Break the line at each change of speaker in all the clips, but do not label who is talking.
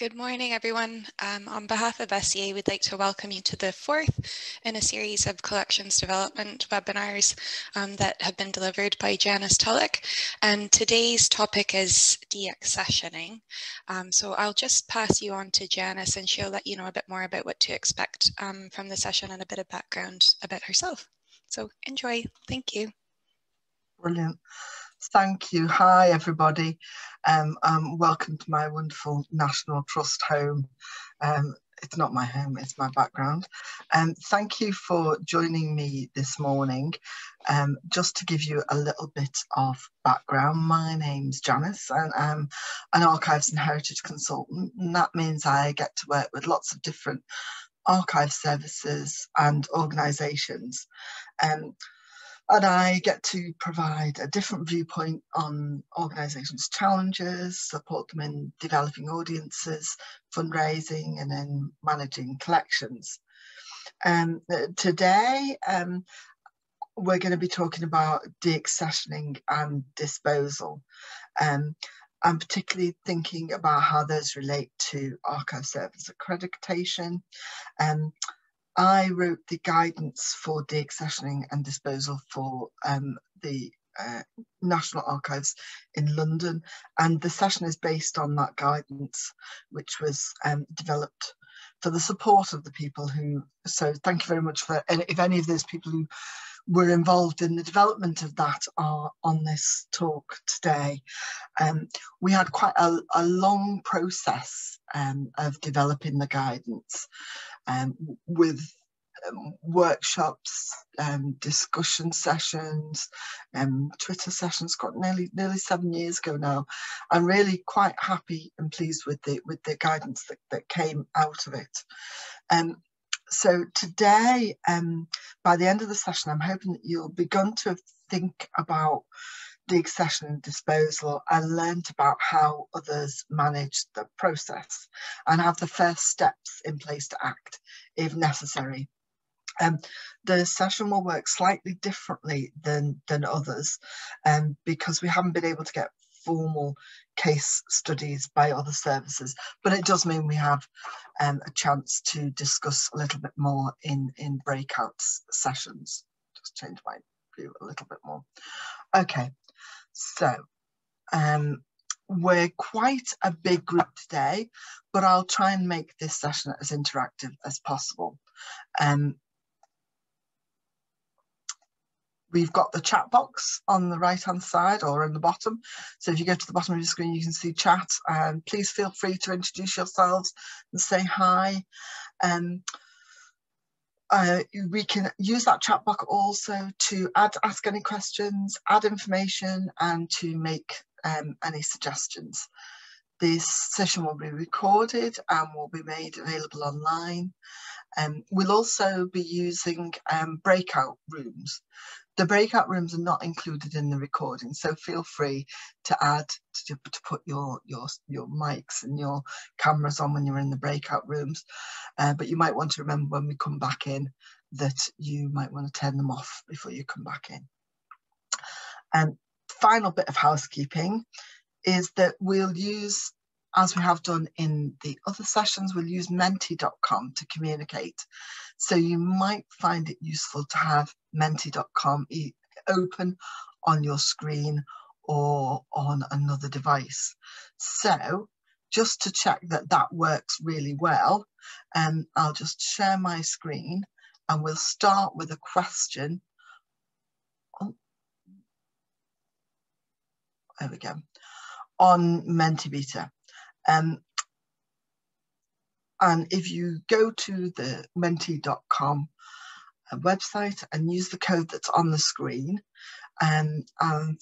Good morning, everyone. On behalf of SCA, we'd like to welcome you to the fourth in a series of collections development webinars that have been delivered by Janice Tullock. And today's topic is deaccessioning. So I'll just pass you on to Janice and she'll let you know a bit more about what to expect from the session and a bit of background about herself. So enjoy. Thank you.
Brilliant. Thank you. Hi, everybody. Welcome to my wonderful National Trust home. It's not my home, it's my background. Thank you for joining me this morning. Just to give you a little bit of background, my name's Janice and I'm an archives and heritage consultant, and that means I get to work with lots of different archive services and organisations. And I get to provide a different viewpoint on organisations' challenges, support them in developing audiences, fundraising, and then managing collections. Today, we're going to be talking about deaccessioning and disposal. I'm particularly thinking about how those relate to archive service accreditation. I wrote the guidance for deaccessioning and disposal for the National Archives in London, and the session is based on that guidance, which was developed for the support of the people who, so thank you very much for, and if any of those people who were involved in the development of that are on this talk today. We had quite a long process of developing the guidance with workshops, discussion sessions, Twitter sessions. Got nearly 7 years ago now. I'm really quite happy and pleased with the guidance that came out of it. So today, by the end of the session, I'm hoping that you'll begun to think about deaccession and disposal and learnt about how others manage the process and have the first steps in place to act if necessary. The session will work slightly differently than others because we haven't been able to get formal case studies by other services, but it does mean we have a chance to discuss a little bit more in breakout sessions. Just change my view a little bit more. Okay, so we're quite a big group today, but I'll try and make this session as interactive as possible. We've got the chat box on the right hand side or in the bottom. So if you go to the bottom of your screen, you can see chat, and please feel free to introduce yourselves and say hi. We can use that chat box also to ask any questions, add information, and to make any suggestions. This session will be recorded and will be made available online. We'll also be using breakout rooms. The breakout rooms are not included in the recording, so feel free to put your mics and your cameras on when you're in the breakout rooms. But you might want to remember when we come back in that you might want to turn them off before you come back in. Final bit of housekeeping is that we'll use, as we have done in the other sessions, we'll use menti.com to communicate. So you might find it useful to have menti.com open on your screen or on another device. So just to check that that works really well, I'll just share my screen and we'll start with a question. Oh, there we go. On Menti-Beta. And if you go to the menti.com website and use the code that's on the screen,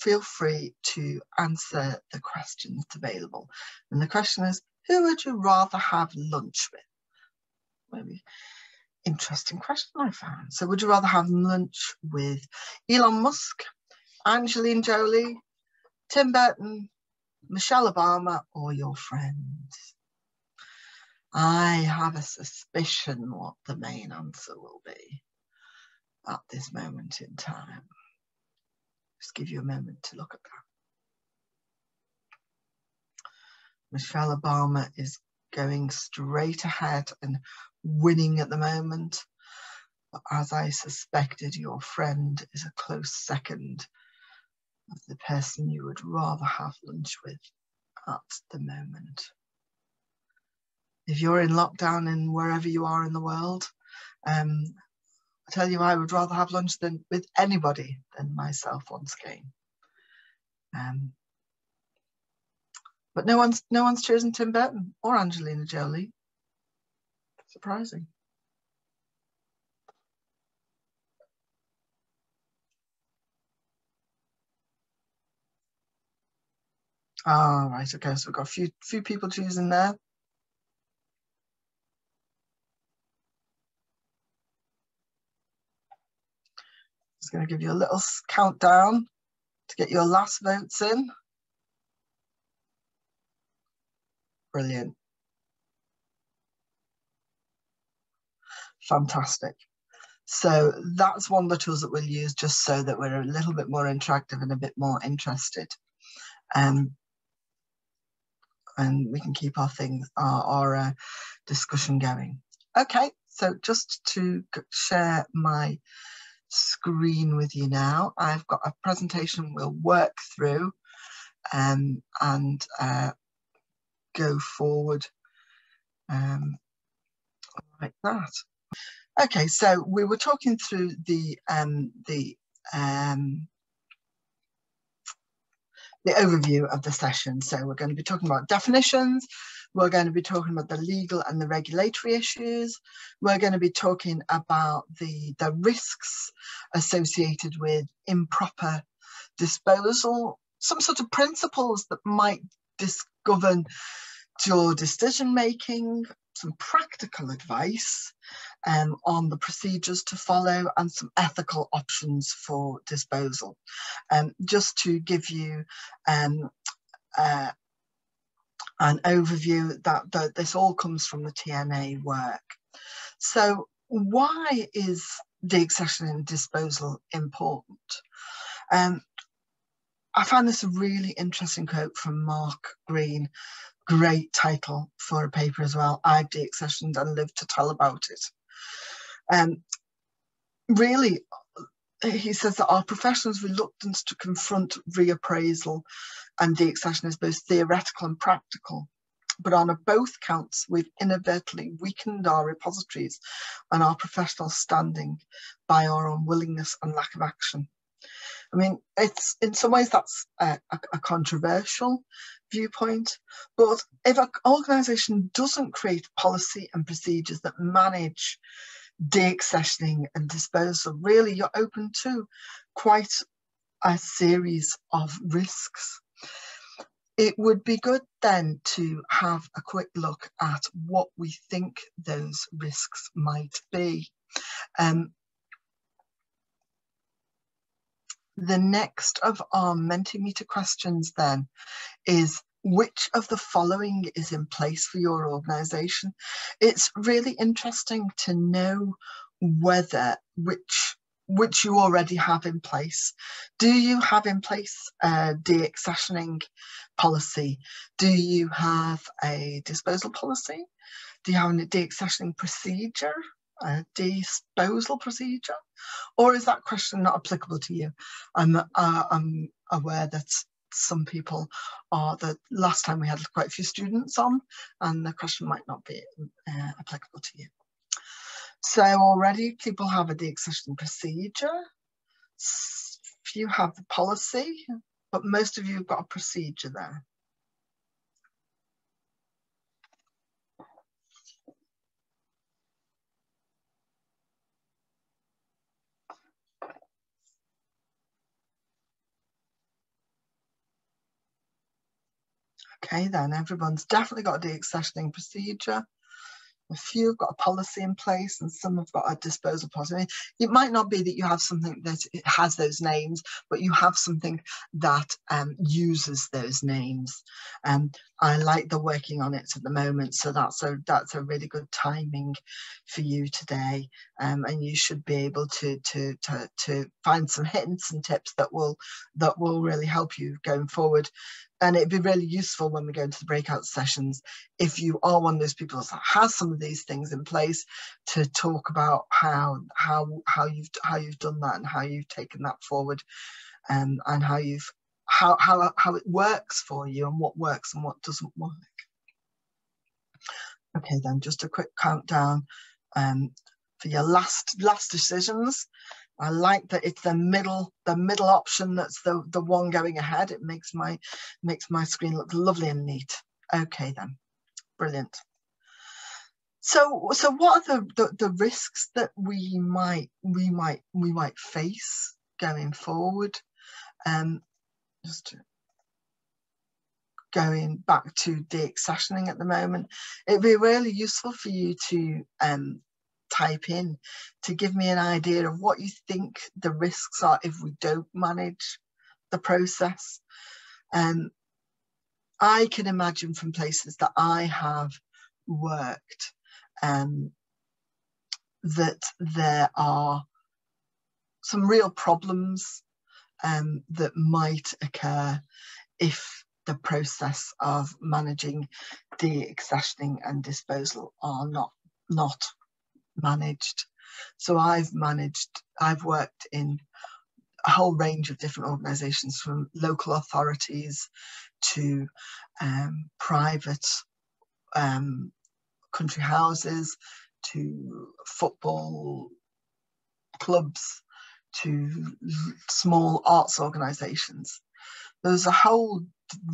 feel free to answer the question that's available. And the question is, who would you rather have lunch with? Maybe interesting question I found. So would you rather have lunch with Elon Musk, Angelina Jolie, Tim Burton, Michelle Obama, or your friends? I have a suspicion what the main answer will be at this moment in time. Just give you a moment to look at that. Michelle Obama is going straight ahead and winning at the moment. But as I suspected, your friend is a close second of the person you would rather have lunch with at the moment. If you're in lockdown and wherever you are in the world, I tell you, I would rather have lunch with anybody than myself once again. But no one's chosen Tim Burton or Angelina Jolie. Surprising. Oh, right, okay, so we've got a few people choosing there. Just going to give you a little countdown to get your last votes in. Brilliant. Fantastic. So that's one of the tools that we'll use just so that we're a little bit more interactive and a bit more interested. And we can keep our discussion going. Okay, so just to share my screen with you now, I've got a presentation we'll work through and go forward like that. Okay, so we were talking through the overview of the session. So we're going to be talking about definitions. We're going to be talking about the legal and the regulatory issues. We're going to be talking about the risks associated with improper disposal, some sort of principles that might govern your decision making, some practical advice on the procedures to follow, and some ethical options for disposal. Just to give you an overview that this all comes from the TNA work. So why is deaccessioning and disposal important? I found this a really interesting quote from Mark Green. Great title for a paper as well. I've deaccessioned and lived to tell about it. Really, he says that our profession's reluctance to confront reappraisal and deaccession is both theoretical and practical. But on both counts, we've inadvertently weakened our repositories and our professional standing by our unwillingness and lack of action. I mean, it's in some ways that's a controversial viewpoint, but if an organisation doesn't create policy and procedures that manage deaccessioning and disposal, really you're open to quite a series of risks. It would be good then to have a quick look at what we think those risks might be. The next of our Mentimeter questions then is, which of the following is in place for your organisation? It's really interesting to know whether which you already have in place. Do you have in place a deaccessioning policy? Do you have a disposal policy? Do you have a deaccessioning procedure? A disposal procedure? Or is that question not applicable to you? I'm aware that some people are, the last time we had quite a few students on, and the question might not be applicable to you. So already people have a deaccessioning procedure. Few have the policy, but most of you have got a procedure there. Okay, then everyone's definitely got a deaccessioning procedure. A few have got a policy in place and some have got a disposal policy. I mean, it might not be that you have something that it has those names, but you have something that uses those names. I like the working on it at the moment, so that's a really good timing for you today, and you should be able to find some hints and tips that will really help you going forward. and it'd be really useful when we go into the breakout sessions, if you are one of those people that has some of these things in place, to talk about how you've done that and how you've taken that forward, and how it works for you, and what works and what doesn't work. Okay, then just a quick countdown for your last decisions. I like that it's the middle option that's the one going ahead. It makes my screen look lovely and neat. Okay then, brilliant. So what are the risks that we might face going forward? Just going back to deaccessioning at the moment, it'd be really useful for you to type in to give me an idea of what you think the risks are if we don't manage the process. I can imagine from places that I have worked that there are some real problems that might occur if the process of managing deaccessioning and disposal are not managed. So I've worked in a whole range of different organisations, from local authorities to private country houses, to football clubs, to small arts organisations. There's a whole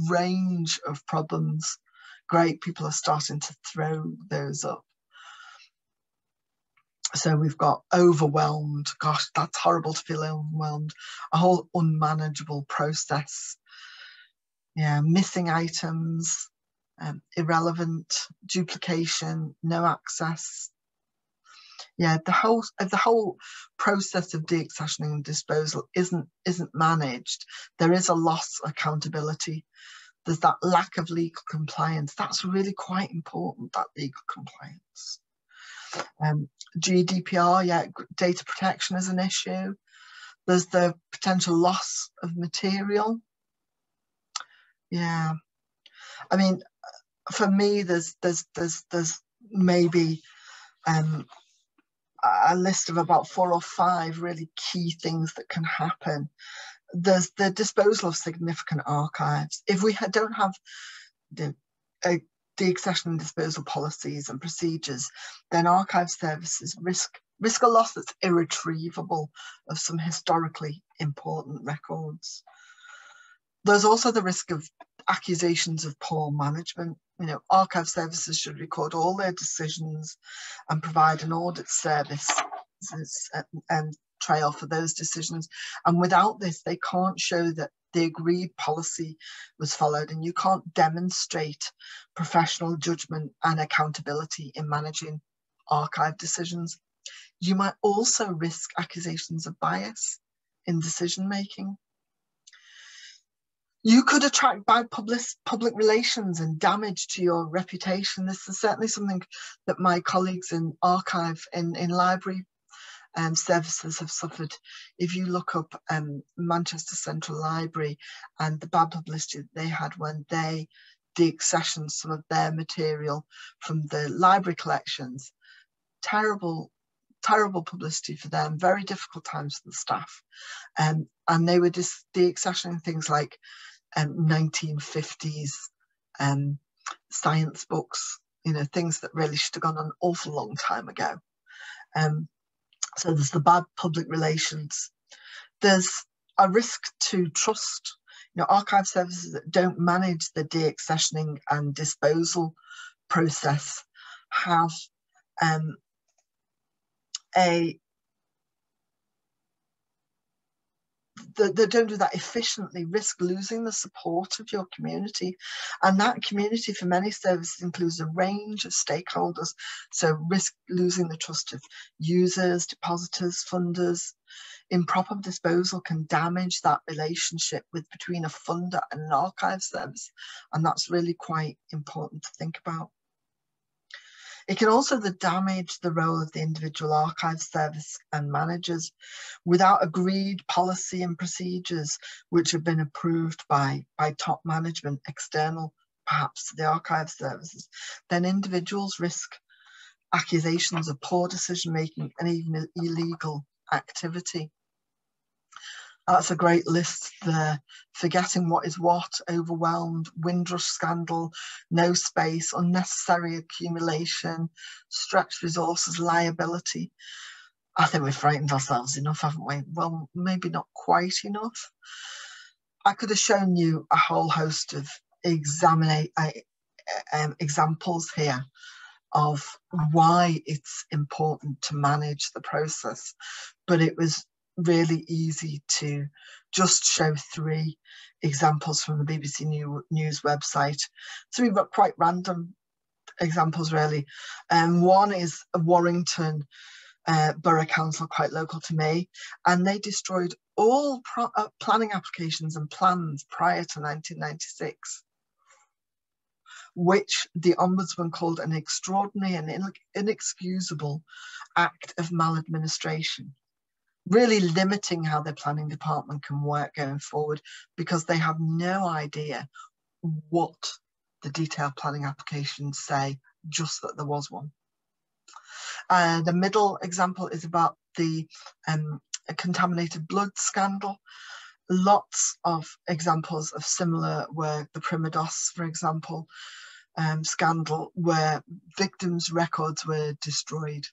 range of problems. Great, people are starting to throw those up. So we've got overwhelmed. Gosh, that's horrible to feel overwhelmed. A whole unmanageable process. Yeah, missing items, irrelevant, duplication, no access. Yeah, the whole process of deaccessioning and disposal isn't managed. There is a loss of accountability. There's that lack of legal compliance. That's really quite important, that legal compliance. GDPR, yeah, data protection is an issue. There's the potential loss of material. Yeah, I mean, for me, there's maybe a list of about 4 or 5 really key things that can happen. There's the disposal of significant archives. If we don't have the deaccession and disposal policies and procedures, then archive services risk a loss that's irretrievable of some historically important records. There's also the risk of accusations of poor management. You know, archive services should record all their decisions and provide an audit service and trail for those decisions. And without this, they can't show that the agreed policy was followed, and you can't demonstrate professional judgment and accountability in managing archive decisions. You might also risk accusations of bias in decision making. You could attract bad public relations and damage to your reputation. This is certainly something that my colleagues in archive in library services have suffered. If you look up Manchester Central Library and the bad publicity that they had when they deaccessioned some of their material from the library collections, terrible publicity for them, very difficult times for the staff. And they were just deaccessioning things like 1950s science books, you know, things that really should have gone an awful long time ago. So there's the bad public relations. There's a risk to trust. You know, archive services that don't manage the deaccessioning and disposal process have that don't do that efficiently, risk losing the support of your community. And that community for many services includes a range of stakeholders. So risk losing the trust of users, depositors, funders. Improper disposal can damage that relationship between a funder and an archive service. And that's really quite important to think about. It can also damage the role of the individual archive service and managers without agreed policy and procedures which have been approved by top management, external perhaps to the archive services. Then individuals risk accusations of poor decision making and even illegal activity. That's a great list there. Forgetting what is what, overwhelmed, Windrush scandal, no space, unnecessary accumulation, stretched resources, liability. I think we've frightened ourselves enough, haven't we? Well, maybe not quite enough. I could have shown you a whole host of examples here of why it's important to manage the process, but it was really easy to just show 3 examples from the BBC News website. 3 but quite random examples really. One is Warrington Borough Council, quite local to me, and they destroyed all planning applications and plans prior to 1996, which the Ombudsman called an extraordinary and inexcusable act of maladministration, really limiting how their planning department can work going forward because they have no idea what the detailed planning applications say, just that there was one. The middle example is about the contaminated blood scandal. Lots of examples of similar work, the Primados, for example, scandal, where victims' records were destroyed.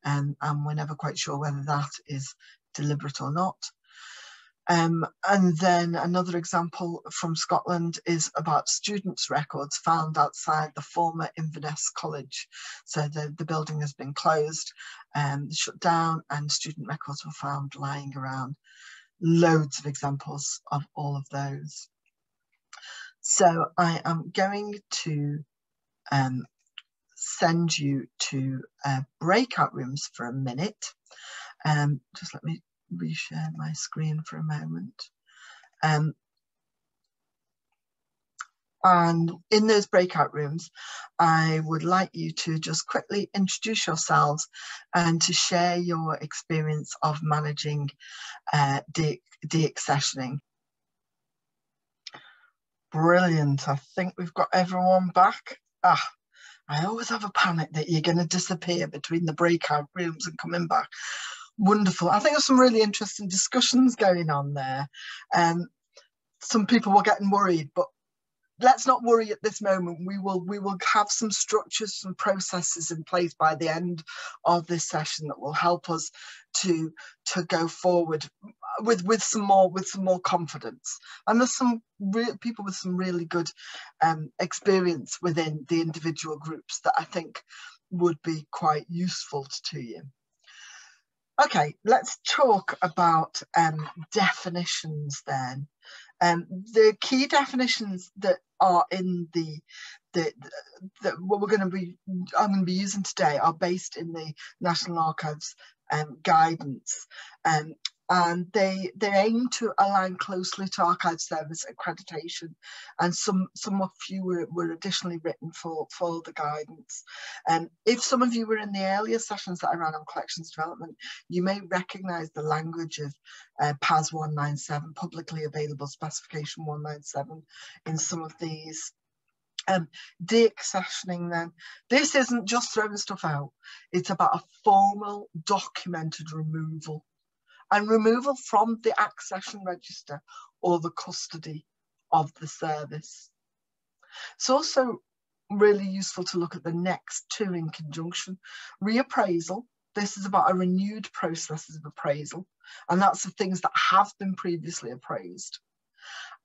And we're never quite sure whether that is deliberate or not. And then another example from Scotland is about students' records found outside the former Inverness College. So the building has been closed, shut down, and student records were found lying around. Loads of examples of all of those. So I am going to send you to breakout rooms for a minute. Just let me reshare my screen for a moment. And in those breakout rooms, I would like you to just quickly introduce yourselves and to share your experience of managing deaccessioning. Brilliant. I think we've got everyone back. I always have a panic that you're going to disappear between the breakout rooms and coming back. Wonderful. I think there's some really interesting discussions going on there. Some people were getting worried, but let's not worry at this moment. We will have some structures, some processes in place by the end of this session that will help us to go forward with some more confidence. And there's some people with some really good experience within the individual groups that I think would be quite useful to you. Okay, let's talk about definitions then. The key definitions that are in what I'm going to be using today are based in the National Archives guidance, and they aim to align closely to archive service accreditation, and some of you were additionally written for the guidance. If some of you were in the earlier sessions that I ran on collections development, you may recognise the language of PAS 197, publicly available specification 197, in some of these. Deaccessioning then, this isn't just throwing stuff out, it's about a formal documented removal, and removal from the accession register or the custody of the service. It's also really useful to look at the next 2 in conjunction. Reappraisal, this is about a renewed process of appraisal, and that's the things that have been previously appraised.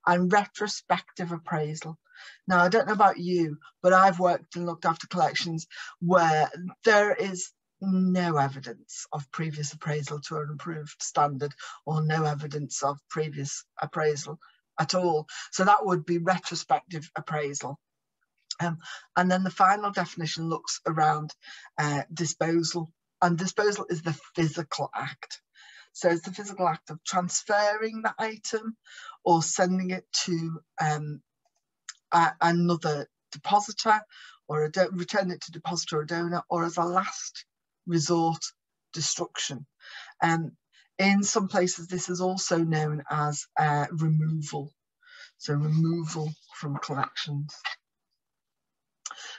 And retrospective appraisal. Now, I don't know about you, but I've worked and looked after collections where there is no evidence of previous appraisal to an improved standard, or no evidence of previous appraisal at all. So that would be retrospective appraisal. And then the final definition looks around disposal, and disposal is the physical act. So it's the physical act of transferring the item or sending it to another depositor, or return it to depositor or donor, or as a last resort destruction. In some places, this is also known as removal. So removal from collections.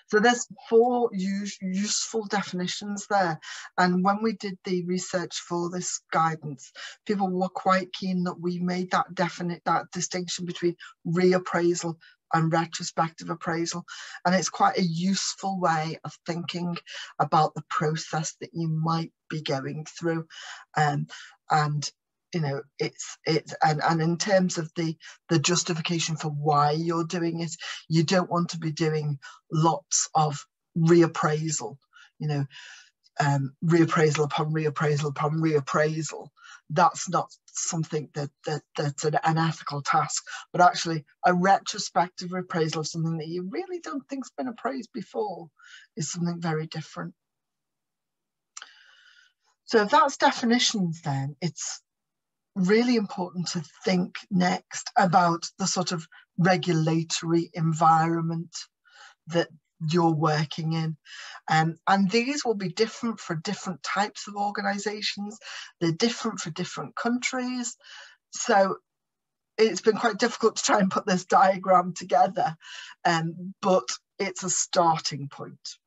So there's 4 useful definitions there. And when we did the research for this guidance, people were quite keen that we made that distinction between reappraisal and retrospective appraisal. And it's quite a useful way of thinking about the process that you might be going through. And you know, and in terms of the justification for why you're doing it, you don't want to be doing lots of reappraisal, you know, reappraisal upon reappraisal upon reappraisal. That's not something that's an ethical task, but actually a retrospective appraisal of something that you really don't think's been appraised before is something very different. So if that's definitions, then it's really important to think next about the sort of regulatory environment that you're working in. And these will be different for different types of organisations. They're different for different countries. So it's been quite difficult to try and put this diagram together, but it's a starting point.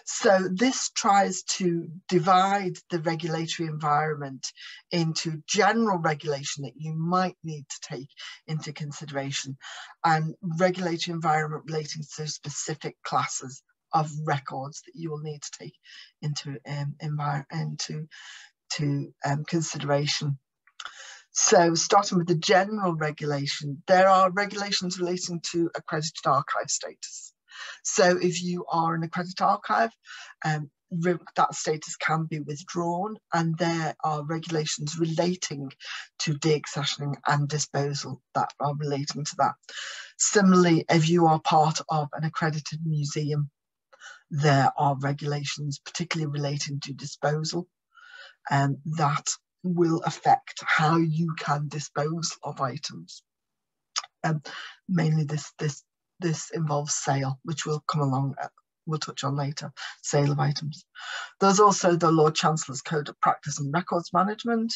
So this tries to divide the regulatory environment into general regulation that you might need to take into consideration and regulatory environment relating to specific classes of records that you will need to take into consideration. So starting with the general regulation, there are regulations relating to accredited archive status. So if you are an accredited archive, that status can be withdrawn, and there are regulations relating to deaccessioning and disposal that are relating to that. Similarly, if you are part of an accredited museum, there are regulations particularly relating to disposal, and that will affect how you can dispose of items. Mainly this involves sale, which we'll come along, we'll touch on later, sale of items. There's also the Lord Chancellor's Code of Practice and Records Management.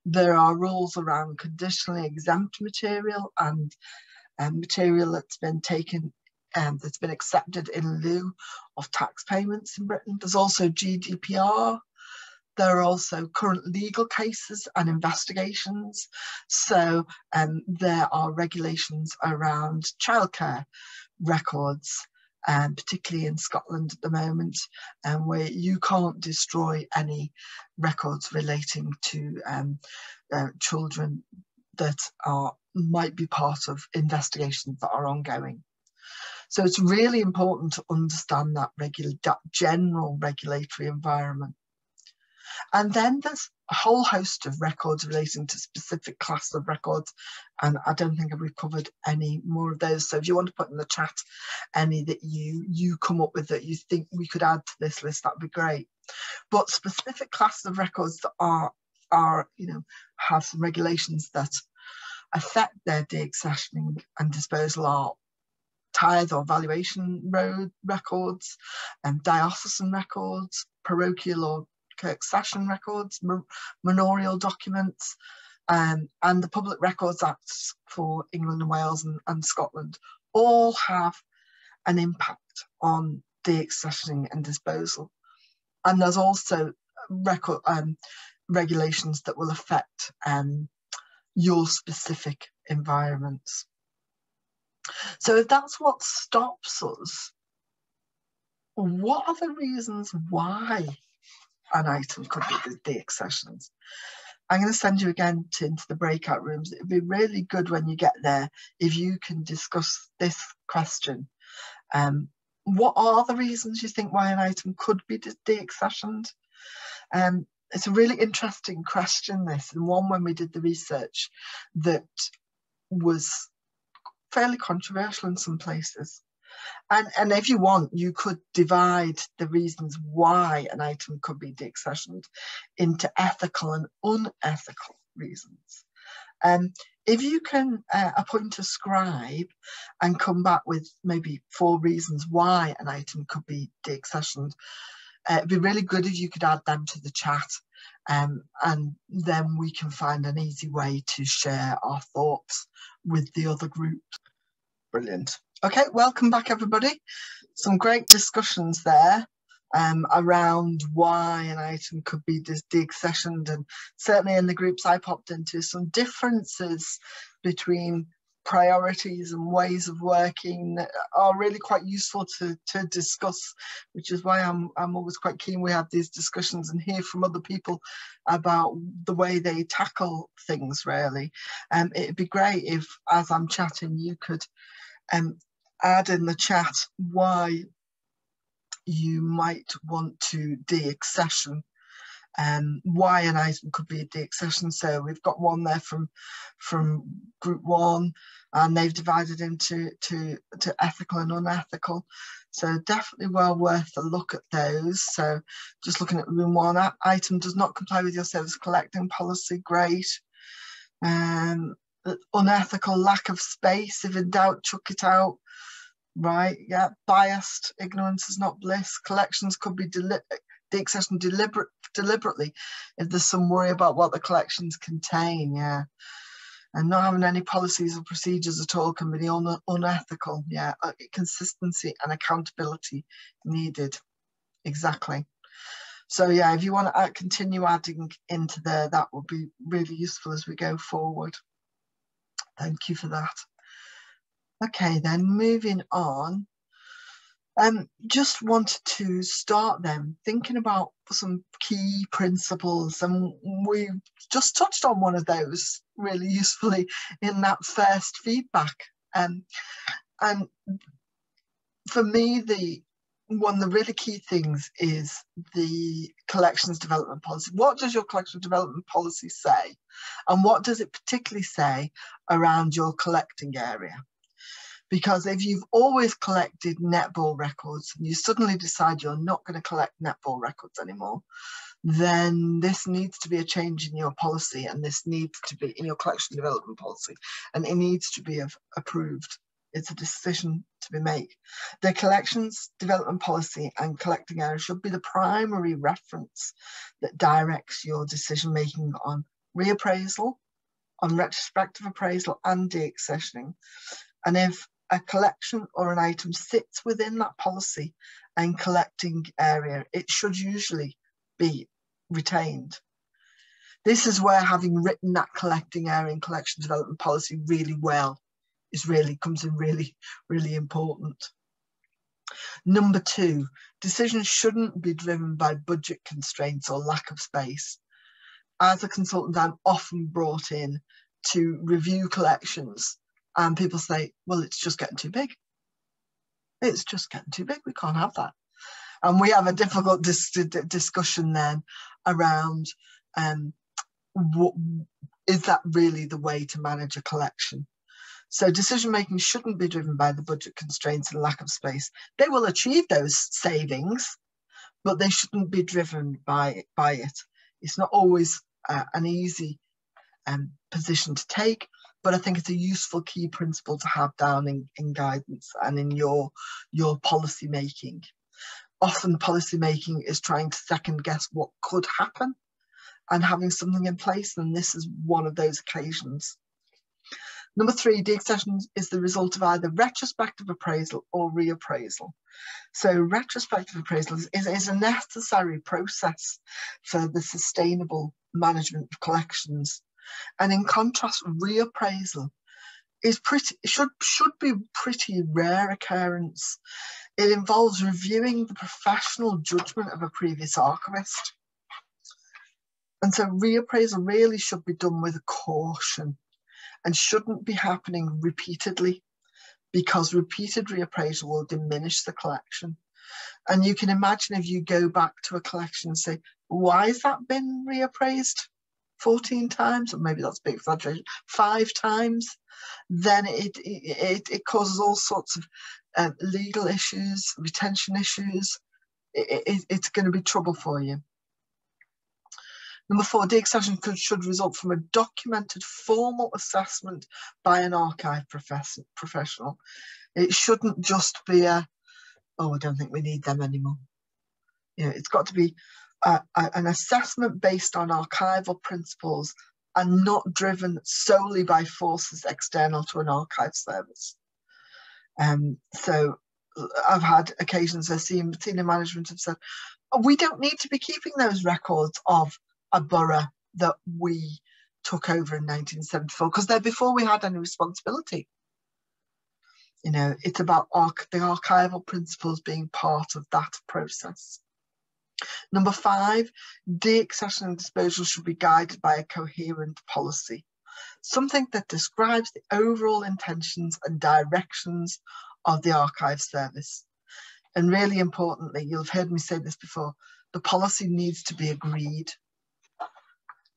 There are rules around conditionally exempt material and material that's been taken that's been accepted in lieu of tax payments in Britain. There's also GDPR. There are also current legal cases and investigations. So there are regulations around childcare records, particularly in Scotland at the moment, where you can't destroy any records relating to children that might be part of investigations that are ongoing. So it's really important to understand that general regulatory environment. And then there's a whole host of records relating to specific class of records, and I don't think we've covered any more of those. So if you want to put in the chat any that you come up with that you think we could add to this list, that'd be great. But specific classes of records that are you know, have some regulations that affect their deaccessioning and disposal are tithe or valuation road records, and diocesan records, parochial or Kirk session records, manorial documents, and the Public Records Acts for England and Wales and Scotland all have an impact on deaccessioning and disposal. And there's also regulations that will affect your specific environments. So if that's what stops us, what are the reasons why an item could be deaccessioned? I'm going to send you again into the breakout rooms. It'd be really good when you get there if you can discuss this question. What are the reasons you think why an item could be deaccessioned? It's a really interesting question, this, and one when we did the research that was fairly controversial in some places. And if you want, you could divide the reasons why an item could be deaccessioned into ethical and unethical reasons. if you can appoint a scribe and come back with maybe 4 reasons why an item could be deaccessioned, it'd be really good if you could add them to the chat, and then we can find an easy way to share our thoughts with the other group. Brilliant. Okay, welcome back everybody. Some great discussions there around why an item could be deaccessioned, and certainly in the groups I popped into, some differences between priorities and ways of working that are really quite useful to discuss, which is why I'm always quite keen we have these discussions and hear from other people about the way they tackle things, really. It'd be great if, as I'm chatting, you could add in the chat why you might want to deaccession, why an item could be a deaccession. So we've got one there from group 1, and they've divided into ethical and unethical. So definitely well worth a look at those. So just looking at room 1, that item does not comply with your service collecting policy. Great. Unethical, lack of space. If in doubt, chuck it out. Right, yeah. Biased, ignorance is not bliss. Collections could be deaccessioned deliberately if there's some worry about what the collections contain, yeah. And not having any policies or procedures at all can be unethical, yeah. Consistency and accountability needed, exactly. So yeah, if you want to continue adding into there, that would be really useful as we go forward. Thank you for that. Okay, then moving on. Just wanted to start then thinking about some key principles, and we just touched on one of those really usefully in that first feedback. And for me, one of the really key things is the collections development policy. What does your collections development policy say? And what does it particularly say around your collecting area? Because if you've always collected netball records and you suddenly decide you're not going to collect netball records anymore, then this needs to be a change in your policy, and this needs to be in your collection development policy, and it needs to be approved. It's a decision to be made. The collections development policy and collecting area should be the primary reference that directs your decision making on reappraisal, on retrospective appraisal, and deaccessioning. And if a collection or an item sits within that policy and collecting area, it should usually be retained. This is where having written that collecting area and collection development policy really well comes in really important. Number 2, decisions shouldn't be driven by budget constraints or lack of space. As a consultant, I'm often brought in to review collections, and people say, well, it's just getting too big. It's just getting too big. We can't have that. And we have a difficult discussion then around what is that really the way to manage a collection? So decision making shouldn't be driven by the budget constraints and lack of space. They will achieve those savings, but they shouldn't be driven by it. It's not always an easy position to take, but I think it's a useful key principle to have down in guidance and in your policy making. Often policy making is trying to second guess what could happen and having something in place, and this is one of those occasions. Number 3, deaccession is the result of either retrospective appraisal or reappraisal. So retrospective appraisal is a necessary process for the sustainable management of collections. And in contrast, reappraisal is should be pretty rare occurrence. It involves reviewing the professional judgment of a previous archivist. And so reappraisal really should be done with caution and shouldn't be happening repeatedly, because repeated reappraisal will diminish the collection. And you can imagine if you go back to a collection and say, why has that been reappraised 14 times, or maybe that's a big exaggeration, 5 times, then it causes all sorts of legal issues, retention issues. It's going to be trouble for you. Number 4, deaccession should result from a documented formal assessment by an archive professional. It shouldn't just be a, oh, I don't think we need them anymore. You know, it's got to be an assessment based on archival principles and not driven solely by forces external to an archive service. So I've had occasions where senior management have said, oh, we don't need to be keeping those records of a borough that we took over in 1974 because they're before we had any responsibility. You know, it's about the archival principles being part of that process. Number 5, deaccession and disposal should be guided by a coherent policy, something that describes the overall intentions and directions of the archive service. And really importantly, you'll have heard me say this before, the policy needs to be agreed.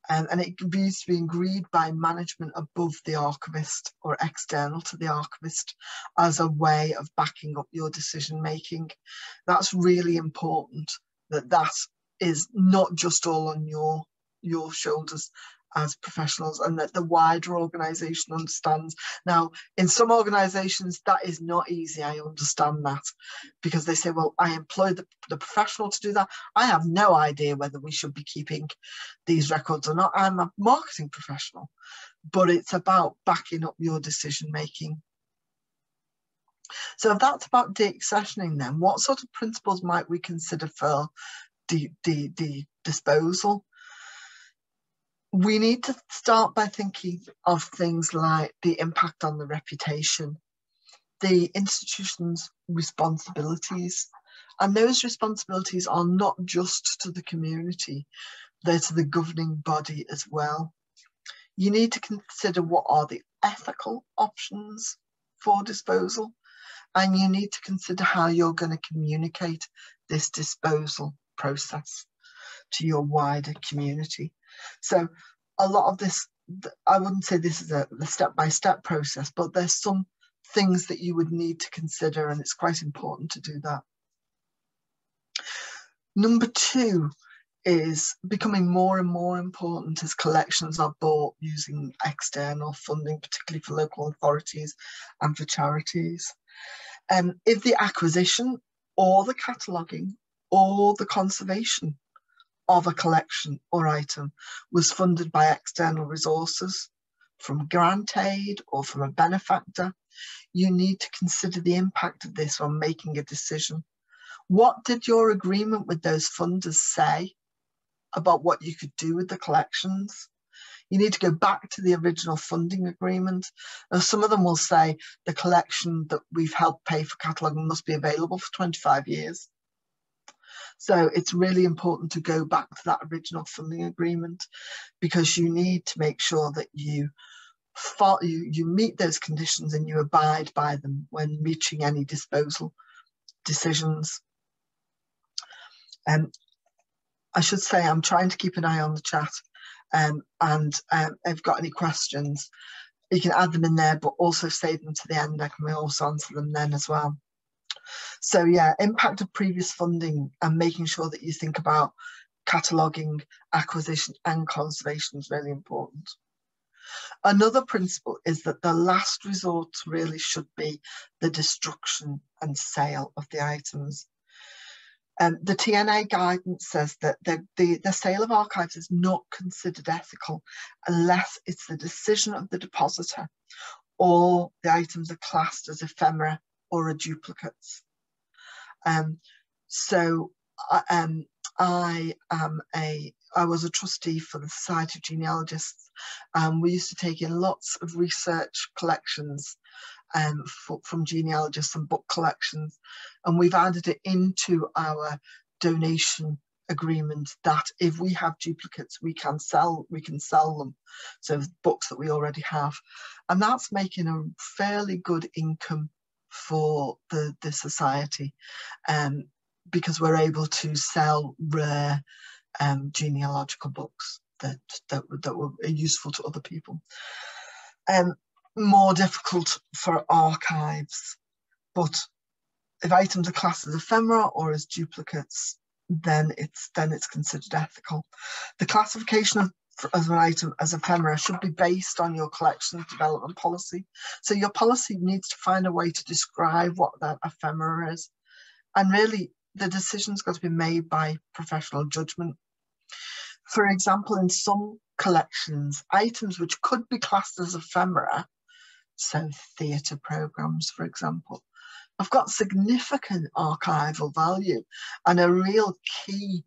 And it needs to be agreed by management above the archivist or external to the archivist as a way of backing up your decision making. That's really important, that is not just all on your shoulders as professionals, and that the wider organisation understands. Now, in some organisations, that is not easy. I understand that, because they say, well, I employ the professional to do that. I have no idea whether we should be keeping these records or not. I'm a marketing professional, but it's about backing up your decision making. So if that's about deaccessioning, then what sort of principles might we consider for the disposal? We need to start by thinking of things like the impact on the reputation, the institution's responsibilities, and those responsibilities are not just to the community, they're to the governing body as well. You need to consider what are the ethical options for disposal, and you need to consider how you're going to communicate this disposal process to your wider community. So a lot of this, I wouldn't say this is the step-by-step process, but there's some things that you would need to consider, and it's quite important to do that. Number 2 is becoming more and more important as collections are bought using external funding, particularly for local authorities and for charities. If the acquisition or the cataloguing or the conservation of a collection or item was funded by external resources, from grant aid or from a benefactor, you need to consider the impact of this on making a decision. What did your agreement with those funders say about what you could do with the collections? You need to go back to the original funding agreement. Now, some of them will say the collection that we've helped pay for cataloguing must be available for 25 years. So it's really important to go back to that original funding agreement, because you need to make sure that you meet those conditions and you abide by them when reaching any disposal decisions. I should say I'm trying to keep an eye on the chat, and if you've got any questions, you can add them in there, but also save them to the end. I can also answer them then as well. So yeah, impact of previous funding and making sure that you think about cataloguing, acquisition and conservation is really important. Another principle is that the last resort really should be the destruction and sale of the items. The TNA guidance says that the sale of archives is not considered ethical unless it's the decision of the depositor or the items are classed as ephemera or are duplicates. So I was a trustee for the Society of Genealogists, and we used to take in lots of research collections from genealogists and book collections, and we've added it into our donation agreement that if we have duplicates, we can sell them. So books that we already have, and that's making a fairly good income for the society, because we're able to sell rare genealogical books that were useful to other people. More difficult for archives, but if items are classed as ephemera or as duplicates, then it's considered ethical. The classification of as an item as ephemera should be based on your collection development policy. So your policy needs to find a way to describe what that ephemera is. And really, the decision's got to be made by professional judgment. For example, in some collections, items which could be classed as ephemera, so theatre programmes, for example, have got significant archival value and a real key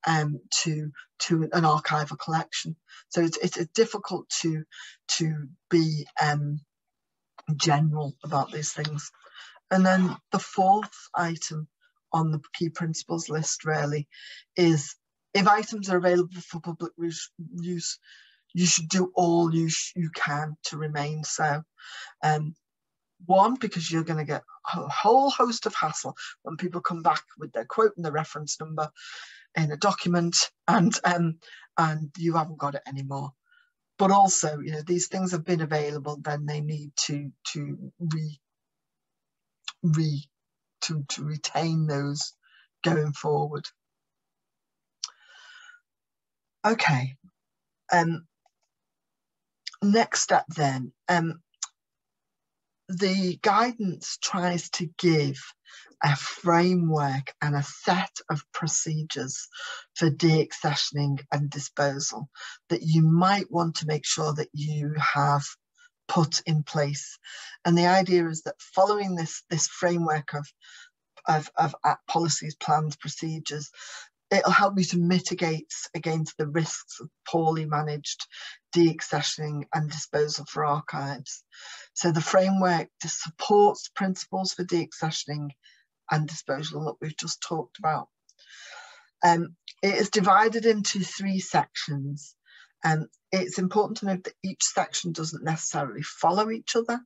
to an archival collection. So it's difficult to be general about these things. And then the fourth item on the key principles list really is, if items are available for public use, you should do all you can to remain so. One, because you're going to get a whole host of hassle when people come back with their quote and the reference number in a document, and you haven't got it anymore. But also, you know, these things have been available, then they need to retain those going forward. Okay. Next step then, the guidance tries to give a framework and a set of procedures for deaccessioning and disposal that you might want to make sure that you have put in place. And the idea is that following this framework of policies, plans, procedures, it'll help you to mitigate against the risks of poorly managed deaccessioning and disposal for archives. So the framework supports principles for deaccessioning and disposal that we've just talked about. It is divided into 3 sections. It's important to note that each section doesn't necessarily follow each other.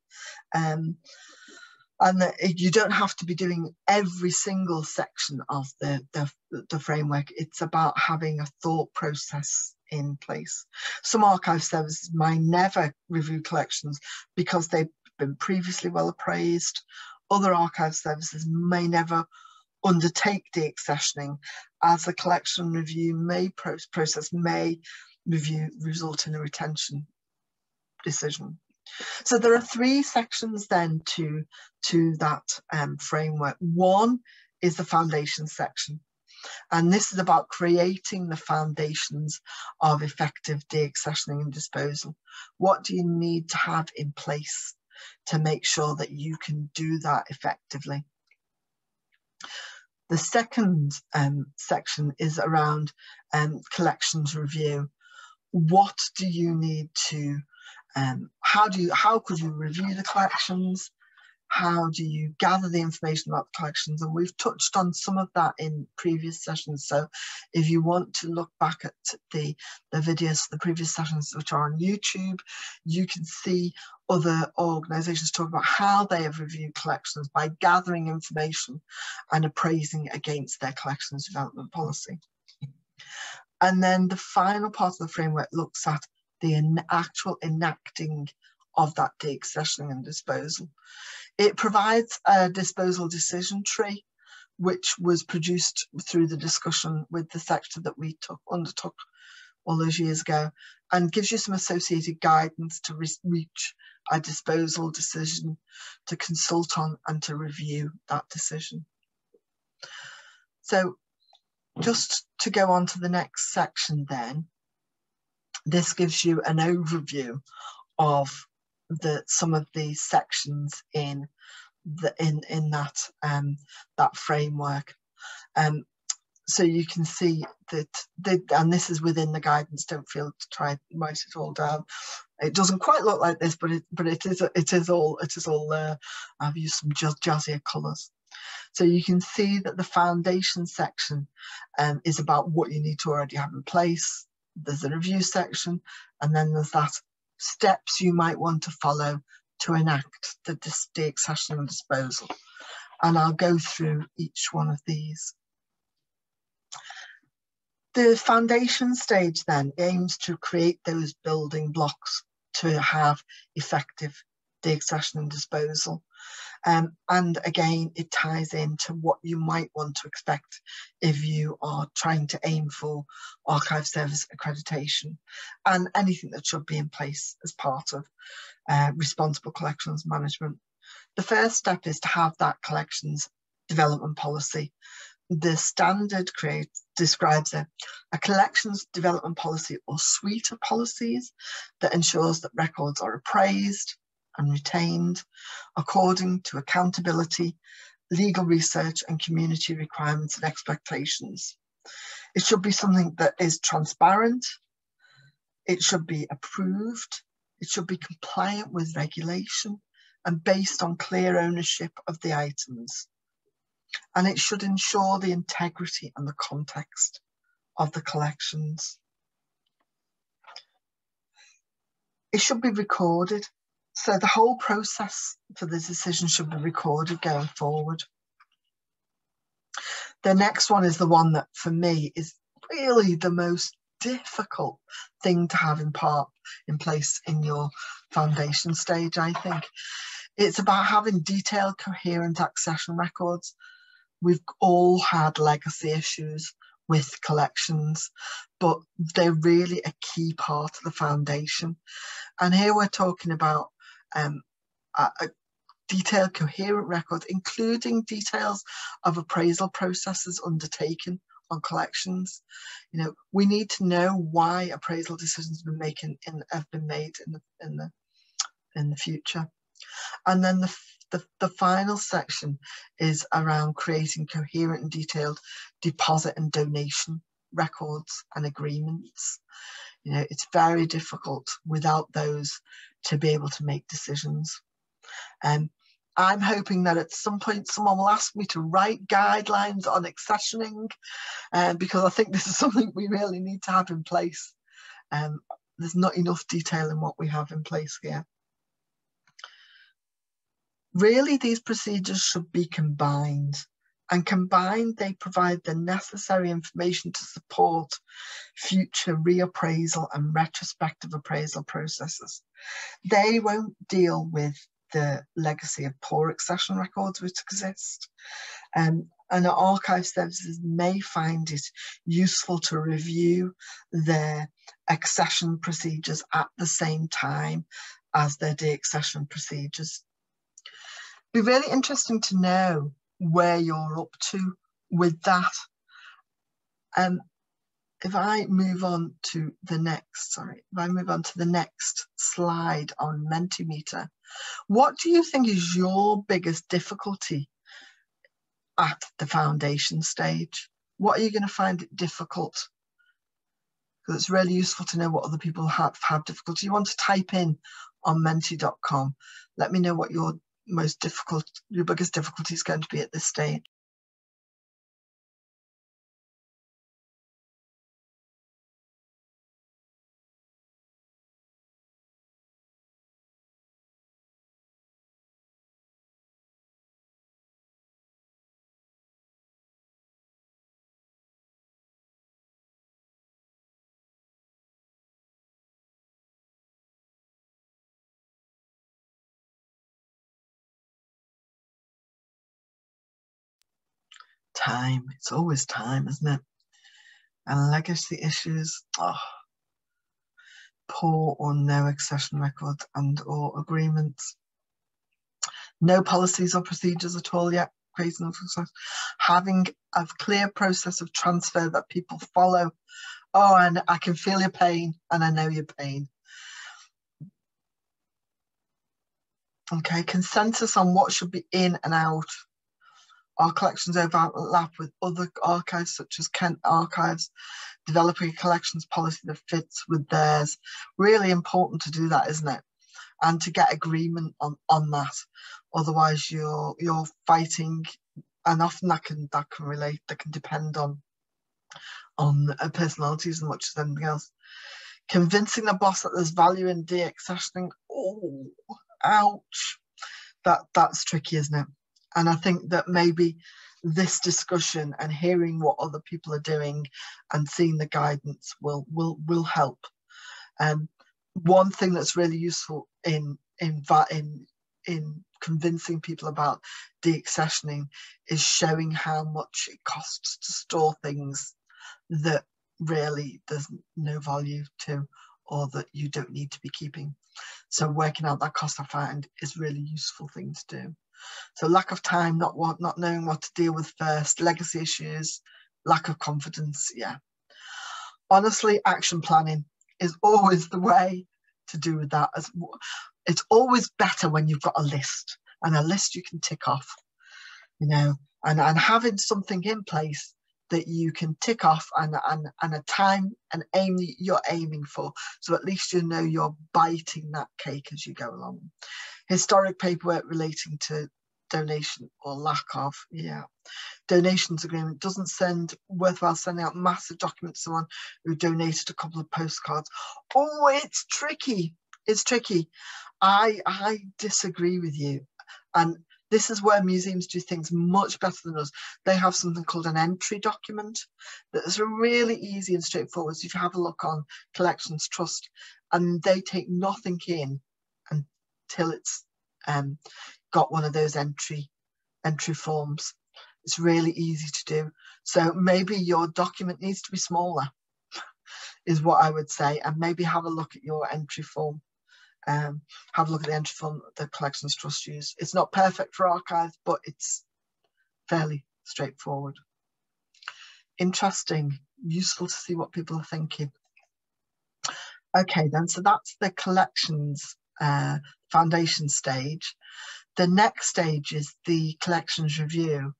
And that you don't have to be doing every single section of the framework. It's about having a thought process in place. Some archive services might never review collections because they've been previously well appraised. Other archive services may never undertake deaccessioning, as the collection review process may result in a retention decision. So there are 3 sections then to that framework. One is the foundation section, and this is about creating the foundations of effective deaccessioning and disposal. What do you need to have in place to make sure that you can do that effectively? The second section is around collections review. What do you need to how could you review the collections? How do you gather the information about the collections? And we've touched on some of that in previous sessions. So if you want to look back at the videos, the previous sessions which are on YouTube, you can see other organisations talk about how they have reviewed collections by gathering information and appraising against their collections development policy. And then the final part of the framework looks at the actual enacting of that deaccessioning and disposal. It provides a disposal decision tree, which was produced through the discussion with the sector that we undertook all those years ago, and gives you some associated guidance to reach a disposal decision, to consult on and to review that decision. So just to go on to the next section then, this gives you an overview of some of the sections in that framework. So you can see that, and this is within the guidance. Don't feel to try and write it all down. It doesn't quite look like this, but it is all there. I've used some jazzier colours. So you can see that the foundation section is about what you need to already have in place. There's a review section, and then there's that steps you might want to follow to enact the deaccessioning and disposal. And I'll go through each one of these. The foundation stage then aims to create those building blocks to have effective deaccession and disposal. And again, it ties into what you might want to expect if you are trying to aim for archive service accreditation, and anything that should be in place as part of responsible collections management. The first step is to have that collections development policy. The standard describes a collections development policy or suite of policies that ensures that records are appraised and retained according to accountability, legal research and community requirements and expectations. It should be something that is transparent, it should be approved, it should be compliant with regulation and based on clear ownership of the items. And it should ensure the integrity and the context of the collections. It should be recorded. So the whole process for the decision should be recorded going forward. The next one is the one that for me is really the most difficult thing to have in place in your foundation stage, I think. It's about having detailed, coherent accession records. We've all had legacy issues with collections, but they're really a key part of the foundation. And here we're talking about a detailed, coherent record, including details of appraisal processes undertaken on collections. You know, we need to know why appraisal decisions have been made in the future. And then the final section is around creating coherent and detailed deposit and donation records and agreements. You know, it's very difficult without those to be able to make decisions. I'm hoping that at some point someone will ask me to write guidelines on accessioning, because I think this is something we really need to have in place. There's not enough detail in what we have in place here. Really, these procedures should be combined, and combined they provide the necessary information to support future reappraisal and retrospective appraisal processes. They won't deal with the legacy of poor accession records which exist, and archive services may find it useful to review their accession procedures at the same time as their deaccession procedures. Be really interesting to know where you're up to with that. If I move on to the next slide on Mentimeter, what do you think is your biggest difficulty at the foundation stage? What are you going to find it difficult? Because it's really useful to know what other people have difficulty. You want to type in on menti.com. Let me know what your biggest difficulty is going to be at this stage. Time, it's always time, isn't it? And legacy issues, poor or no accession record and or agreements. No policies or procedures at all yet, creating no success. Having a clear process of transfer that people follow. Oh, and I can feel your pain and I know your pain. Okay, consensus on what should be in and out. Our collections overlap with other archives such as Kent Archives, developing a collections policy that fits with theirs. Really important to do that, isn't it? And to get agreement on that. Otherwise you're fighting, and often that can depend on personalities as much as anything else. Convincing the boss that there's value in deaccessioning. Oh, ouch. That's tricky, isn't it? And I think that maybe this discussion and hearing what other people are doing and seeing the guidance will help. One thing that's really useful in in convincing people about deaccessioning is showing how much it costs to store things that really there's no value to, or that you don't need to be keeping. So working out that cost, I find, is a really useful thing to do. So lack of time, not knowing what to deal with first, legacy issues, lack of confidence, yeah. Honestly, action planning is always the way to do with that. It's always better when you've got a list, and a list you can tick off, you know, and having something in place that you can tick off, and a time and aim that you're aiming for, so at least you know you're biting that cake as you go along. Historic paperwork relating to donation or lack of, yeah. Donations agreement doesn't send worthwhile sending out massive documents to someone who donated a couple of postcards. Oh, it's tricky. It's tricky. I disagree with you. And this is where museums do things much better than us. They have something called an entry document that is really easy and straightforward. So if you have a look on Collections Trust, and they take nothing in until it's got one of those entry forms. It's really easy to do. So maybe your document needs to be smaller, is what I would say, and maybe have a look at your entry form. Have a look at the entry form that the Collections Trust use. It's not perfect for archives, but it's fairly straightforward. Interesting, useful to see what people are thinking. Okay then, so that's the collections foundation stage. The next stage is the collections review.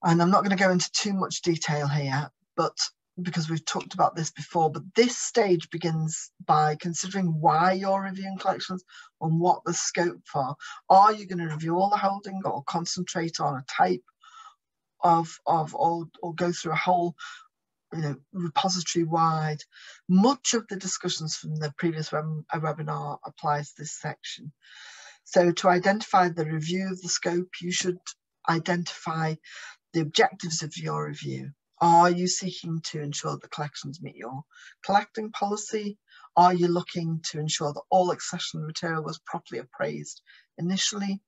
And I'm not going to go into too much detail here, but because we've talked about this before, but this stage begins by considering why you're reviewing collections and what the scope for. Are you going to review all the holding, or concentrate on a type of or go through a whole, you know, repository wide? Much of the discussions from the previous webinar applies to this section. So to identify the review of the scope, you should identify the objectives of your review. Are you seeking to ensure that collections meet your collecting policy? Are you looking to ensure that all accession material was properly appraised initially?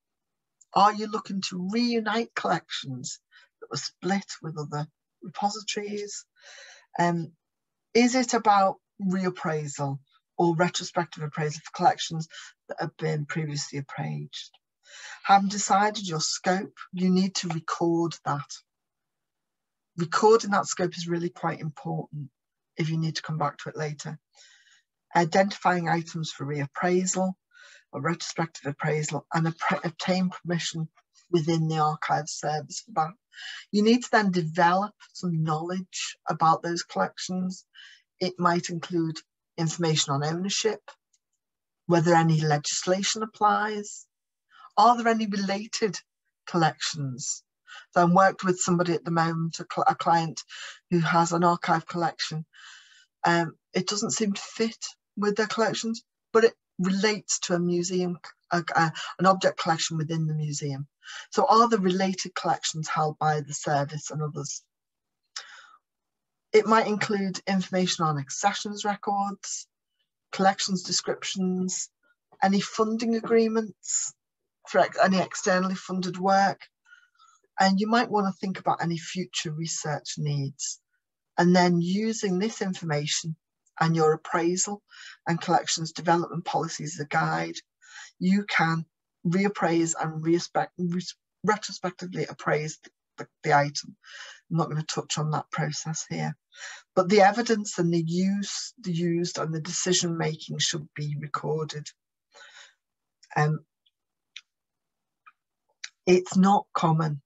Are you looking to reunite collections that were split with other repositories? Is it about reappraisal or retrospective appraisal for collections that have been previously appraised? Having decided your scope, you need to record that. Recording that scope is really quite important if you need to come back to it later. Identifying items for reappraisal or retrospective appraisal, and obtain permission within the archive service for that. You need to then develop some knowledge about those collections. It might include information on ownership, whether any legislation applies. Are there any related collections? So I'm worked with somebody at the moment, a client who has an archive collection. It doesn't seem to fit with their collections, but it relates to a museum, an object collection within the museum. So are there related collections held by the service and others? It might include information on accessions records, collections descriptions, any funding agreements for any externally funded work. And you might want to think about any future research needs. And then using this information and your appraisal and collections development policies as a guide, you can reappraise and retrospectively appraise the item. I'm not going to touch on that process here, but the evidence and the used and the decision making should be recorded. It's not common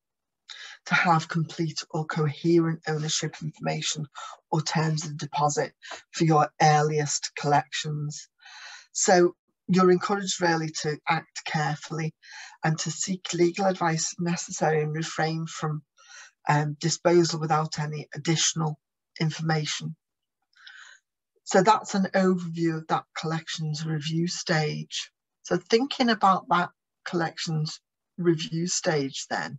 to have complete or coherent ownership information or terms of deposit for your earliest collections. So you're encouraged really to act carefully and to seek legal advice if necessary, and refrain from disposal without any additional information. So that's an overview of that collections review stage. So thinking about that collections review stage then,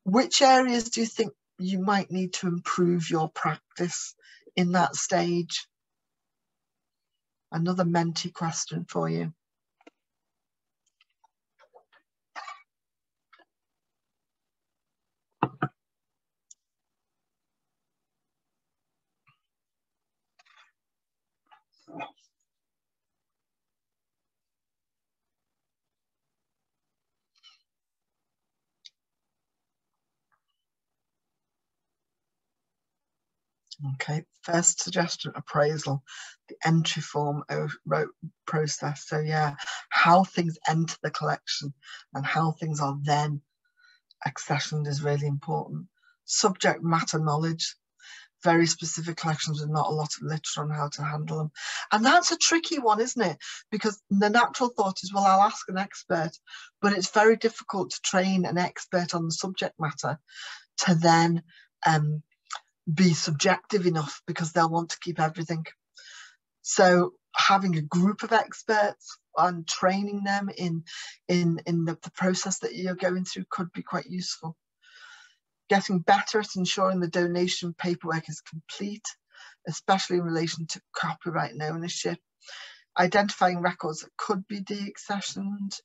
which areas do you think you might need to improve your practice in that stage? Another Menti question for you. Okay, first suggestion, appraisal, the entry form process. So yeah, how things enter the collection and how things are then accessioned is really important. Subject matter knowledge, very specific collections with not a lot of literature on how to handle them. And that's a tricky one, isn't it? Because the natural thought is, well, I'll ask an expert, but it's very difficult to train an expert on the subject matter to then be subjective enough, because they'll want to keep everything. So having a group of experts and training them in the process that you're going through could be quite useful. Getting better at ensuring the donation paperwork is complete, especially in relation to copyright and ownership. Identifying records that could be deaccessioned.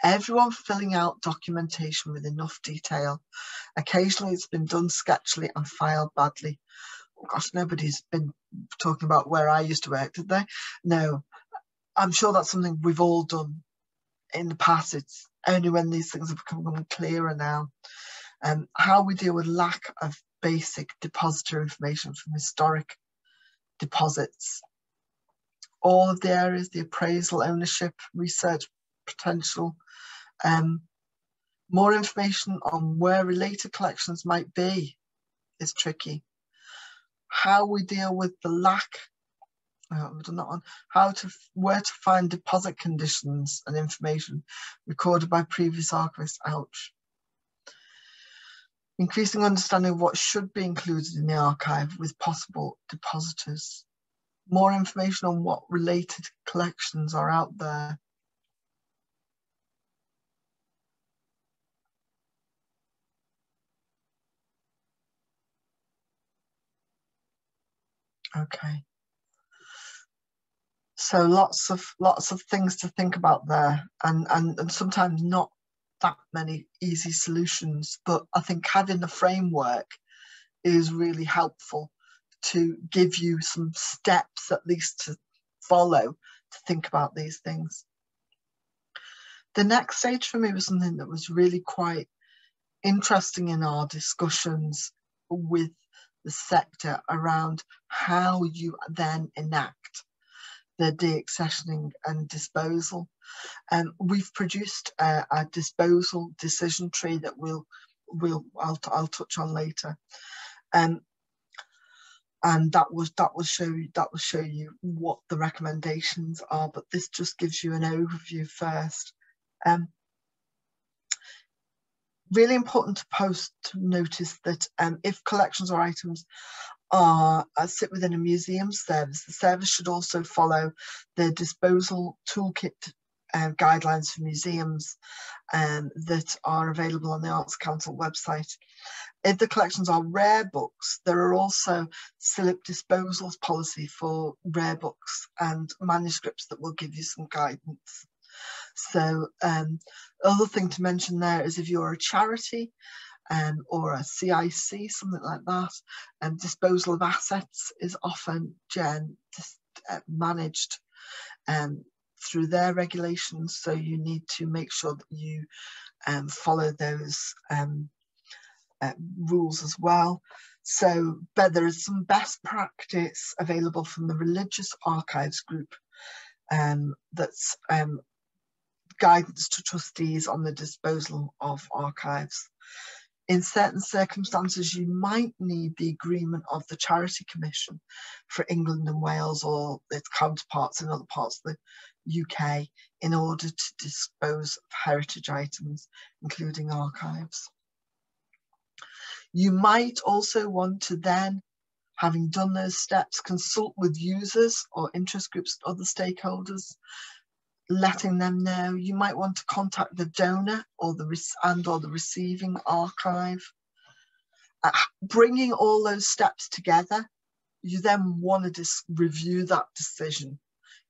Everyone filling out documentation with enough detail. Occasionally it's been done sketchily and filed badly. Oh gosh, nobody's been talking about where I used to work, did they? No, I'm sure that's something we've all done in the past. It's only when these things have become clearer now. How we deal with lack of basic depositor information from historic deposits. All of the areas, the appraisal, ownership, research potential. More information on where related collections might be is tricky. How we deal with the lack, we've done that one. Where to find deposit conditions and information recorded by previous archivists, ouch. Increasing understanding of what should be included in the archive with possible depositors. More information on what related collections are out there. Okay. So lots of things to think about there, and sometimes not that many easy solutions, but I think having the framework is really helpful to give you some steps at least to follow to think about these things. The next stage for me was something that was really quite interesting in our discussions with the sector around how you then enact the deaccessioning and disposal. We've produced a disposal decision tree that I'll touch on later, and that will show you what the recommendations are. But this just gives you an overview first. Really important to notice that if collections or items sit within a museum service, the service should also follow the disposal toolkit guidelines for museums that are available on the Arts Council website. If the collections are rare books, there are also SCA disposals policy for rare books and manuscripts that will give you some guidance. So other thing to mention there is if you're a charity or a CIC, something like that, disposal of assets is often managed through their regulations, so you need to make sure that you follow those rules as well. So, but there is some best practice available from the Religious Archives Group that's guidance to trustees on the disposal of archives. In certain circumstances, you might need the agreement of the Charity Commission for England and Wales or its counterparts in other parts of the UK in order to dispose of heritage items, including archives. You might also want to then, having done those steps, consult with users or interest groups and other stakeholders, letting them know. You might want to contact the donor or the receiving archive. Bringing all those steps together, you then want to review that decision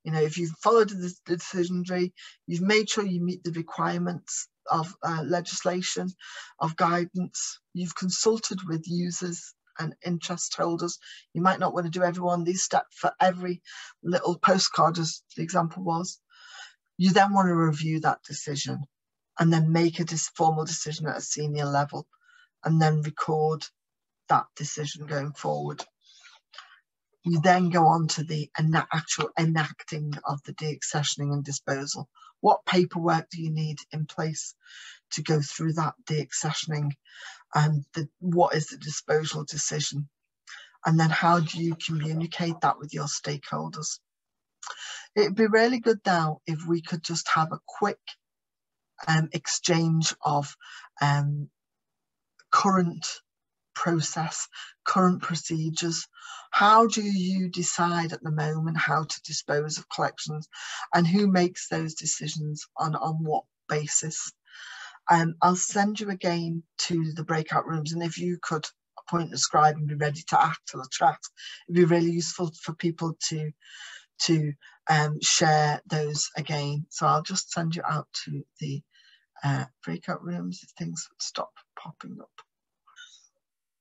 You know, if you've followed the decision tree, you've made sure you meet the requirements of legislation, of guidance, you've consulted with users and interest holders. You might not want to do every one of these steps for every little postcard, as the example was. You then want to review that decision and then make a formal decision at a senior level and then record that decision going forward. You then go on to the actual enacting of the deaccessioning and disposal. What paperwork do you need in place to go through that deaccessioning, and what is the disposal decision? And then how do you communicate that with your stakeholders? It'd be really good now if we could just have a quick exchange of current process, current procedures. How do you decide at the moment how to dispose of collections, and who makes those decisions on what basis? I'll send you again to the breakout rooms, and if you could appoint the scribe and be ready to act or chat, it'd be really useful for people to share those again. So I'll just send you out to the breakout rooms if things would stop popping up.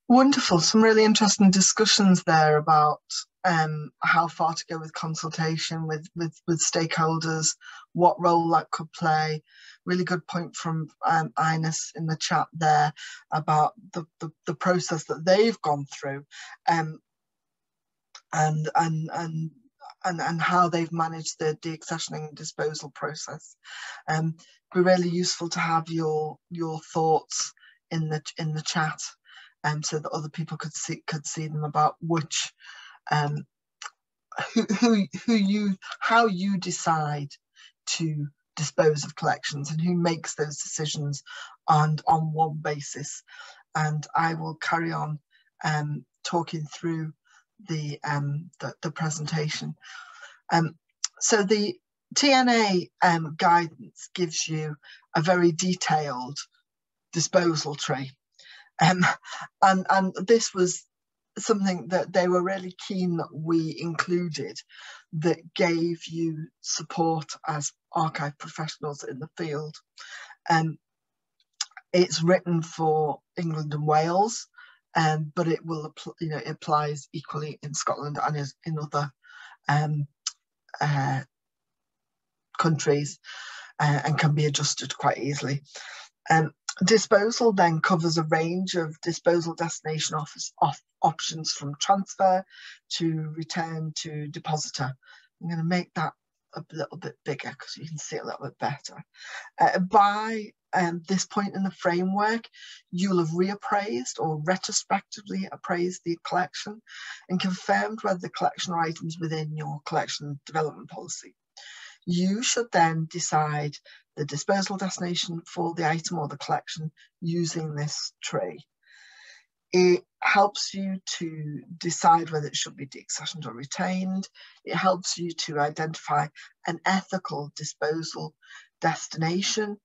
Wonderful, some really interesting discussions there about how far to go with consultation with stakeholders, what role that could play. Really good point from Ines in the chat there about the process that they've gone through, and how they've managed the deaccessioning and disposal process. It'd be really useful to have your thoughts in the chat, so that other people could see them about which how you decide to dispose of collections and who makes those decisions and on what basis. And I will carry on talking through the presentation. So the TNA guidance gives you a very detailed disposal tree. And this was something that they were really keen that we included, that gave you support as archive professionals in the field. It's written for England and Wales, but it will it applies equally in Scotland and in other countries, and can be adjusted quite easily. Disposal then covers a range of disposal destination options, from transfer to return to depositor. I'm going to make that a little bit bigger because you can see it a little bit better. By this point in the framework, you'll have reappraised or retrospectively appraised the collection and confirmed whether the collection are items within your collection development policy. You should then decide the disposal destination for the item or the collection using this tree. It helps you to decide whether it should be deaccessioned or retained. It helps you to identify an ethical disposal destination,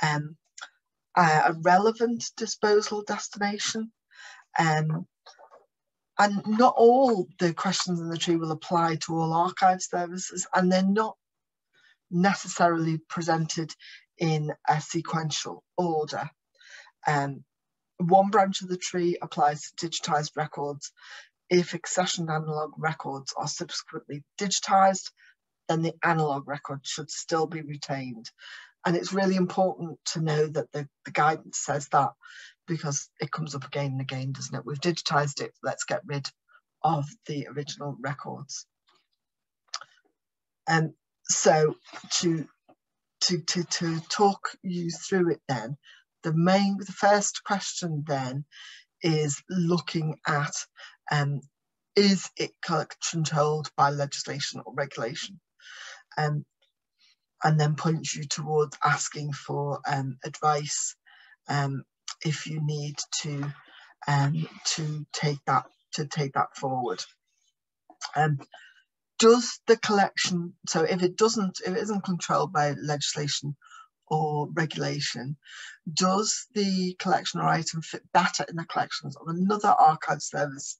a relevant disposal destination. And not all the questions in the tree will apply to all archive services, and they're not necessarily presented in a sequential order. One branch of the tree applies to digitised records. If accessioned analogue records are subsequently digitised, then the analogue record should still be retained. And it's really important to know that the guidance says that, because it comes up again and again, doesn't it? We've digitised it, let's get rid of the original records. So to talk you through it then, the first question then is looking at, is it controlled by legislation or regulation? And then points you towards asking for advice if you need to take that forward. Does the collection, so if it isn't controlled by legislation or regulation, does the collection or item fit better in the collections of another archive service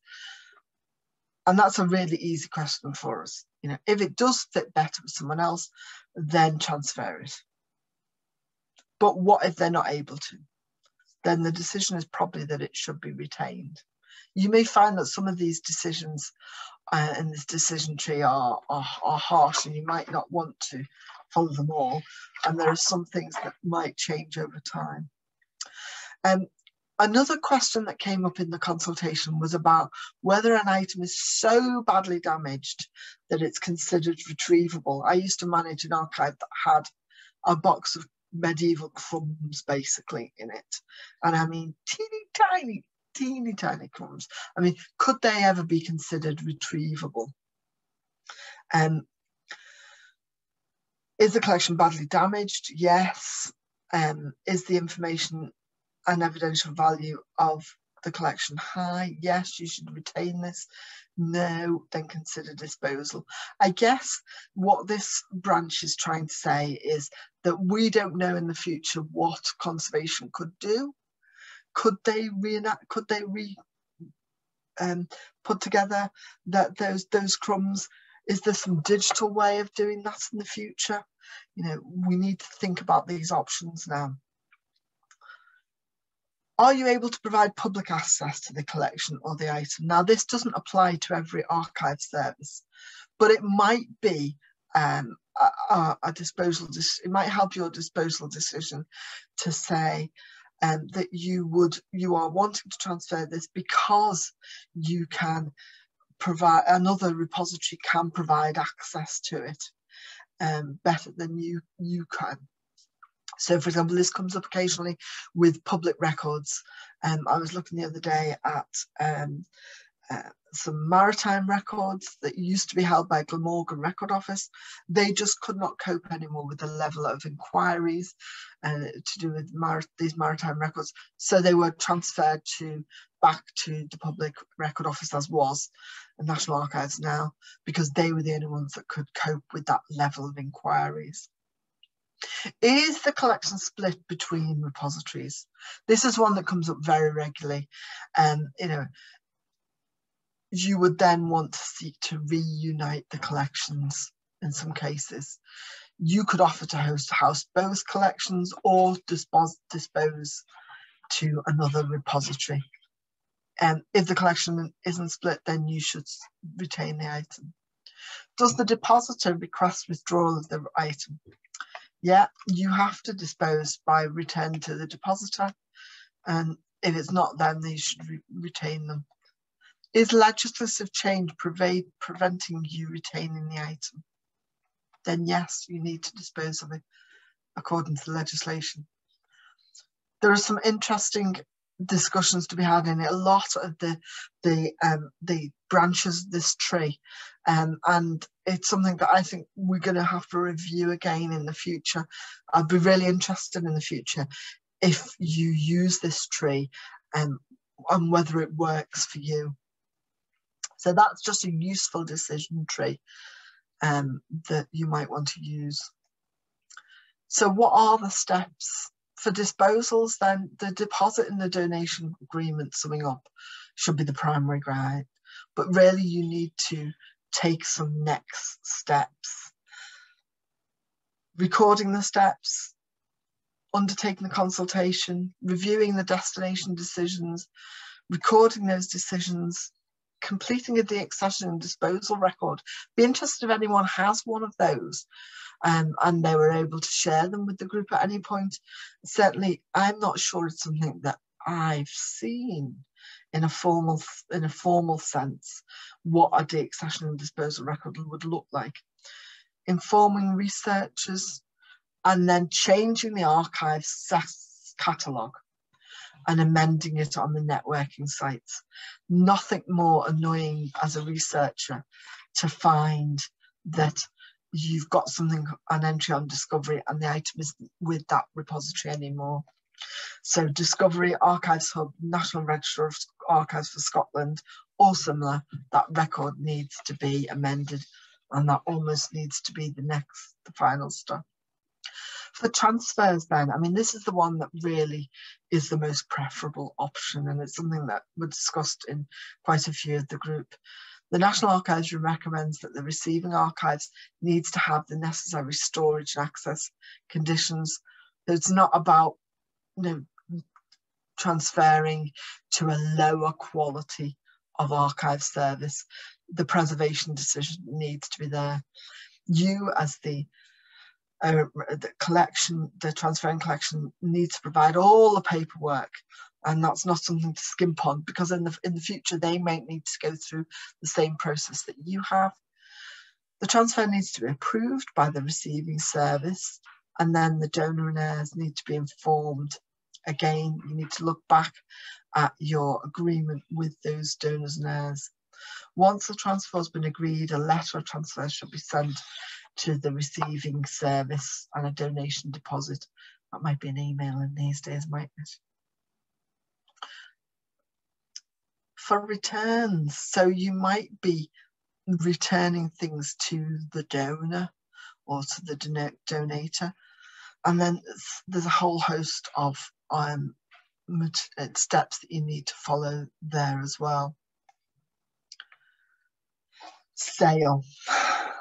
And that's a really easy question for us. You know, if it does fit better with someone else, then transfer it. But what if they're not able to? Then the decision is probably that it should be retained. You may find that some of these decisions in this decision tree are harsh, and you might not want to follow them all. And there are some things that might change over time. Another question that came up in the consultation was about whether an item is so badly damaged that it's considered retrievable. I used to manage an archive that had a box of medieval crumbs basically in it. And I mean, teeny tiny crumbs. I mean, could they ever be considered retrievable? Is the collection badly damaged? Yes. Is the information and evidential value of the collection high? Yes, you should retain this. No, then consider disposal. I guess what this branch is trying to say is that we don't know in the future what conservation could do. Could they put together those crumbs? Is there some digital way of doing that in the future? You know, we need to think about these options now. Are you able to provide public access to the collection or the item? Now, this doesn't apply to every archive service, but it might be a disposal. It might help your disposal decision to say that you are wanting to transfer this because you can provide, another repository can provide access to it better than you can. So, for example, this comes up occasionally with public records. I was looking the other day at some maritime records that used to be held by Glamorgan Record Office. They just could not cope anymore with the level of inquiries to do with these maritime records. So they were transferred back to the Public Record Office, as was the National Archives now, because they were the only ones that could cope with that level of inquiries. Is the collection split between repositories? This is one that comes up very regularly. You know, you would then want to seek to reunite the collections in some cases. You could offer to house both collections or dispose to another repository. If the collection isn't split, then you should retain the item. Does the depositor request withdrawal of the item? Yeah, you have to dispose by return to the depositor, and if it's not, then you should retain them. Is legislative change preventing you retaining the item? Then yes, you need to dispose of it according to the legislation. There are some interesting discussions to be had in it. A lot of the branches of this tree, and it's something that I think we're going to have to review again in the future. I'd be really interested in the future if you use this tree and whether it works for you. So that's just a useful decision tree that you might want to use. So what are the steps? For disposals, then the deposit and the donation agreement summing up should be the primary guide, but really you need to take some next steps. Recording the steps, undertaking the consultation, reviewing the destination decisions, recording those decisions, completing a deaccessioning and disposal record. Be interested if anyone has one of those. And they were able to share them with the group at any point. Certainly, I'm not sure it's something that I've seen in a formal sense what a deaccession and disposal record would look like. Informing researchers and then changing the archive's catalogue and amending it on the networking sites. Nothing more annoying as a researcher to find that you've got an entry on Discovery and the item isn't with that repository anymore. So Discovery, Archives Hub, National Register of Archives for Scotland, or similar, that record needs to be amended, and that almost needs to be the final step. For transfers then, I mean, this is the one that really is the most preferable option, and it's something that was discussed in quite a few of the group. The National Archives recommends that the receiving archives needs to have the necessary storage and access conditions. It's not about, you know, transferring to a lower quality of archive service. The preservation decision needs to be there. You, as the collection, the transferring collection, needs to provide all the paperwork, and that's not something to skimp on, because in the future they might need to go through the same process that you have. The transfer needs to be approved by the receiving service, and then the donor and heirs need to be informed. Again, you need to look back at your agreement with those donors and heirs. Once the transfer has been agreed, a letter of transfer should be sent to the receiving service and a donation deposit. That might be an email in these days, mightn't it? For returns, so you might be returning things to the donor or to the donator, and then there's a whole host of steps that you need to follow there as well. Sale.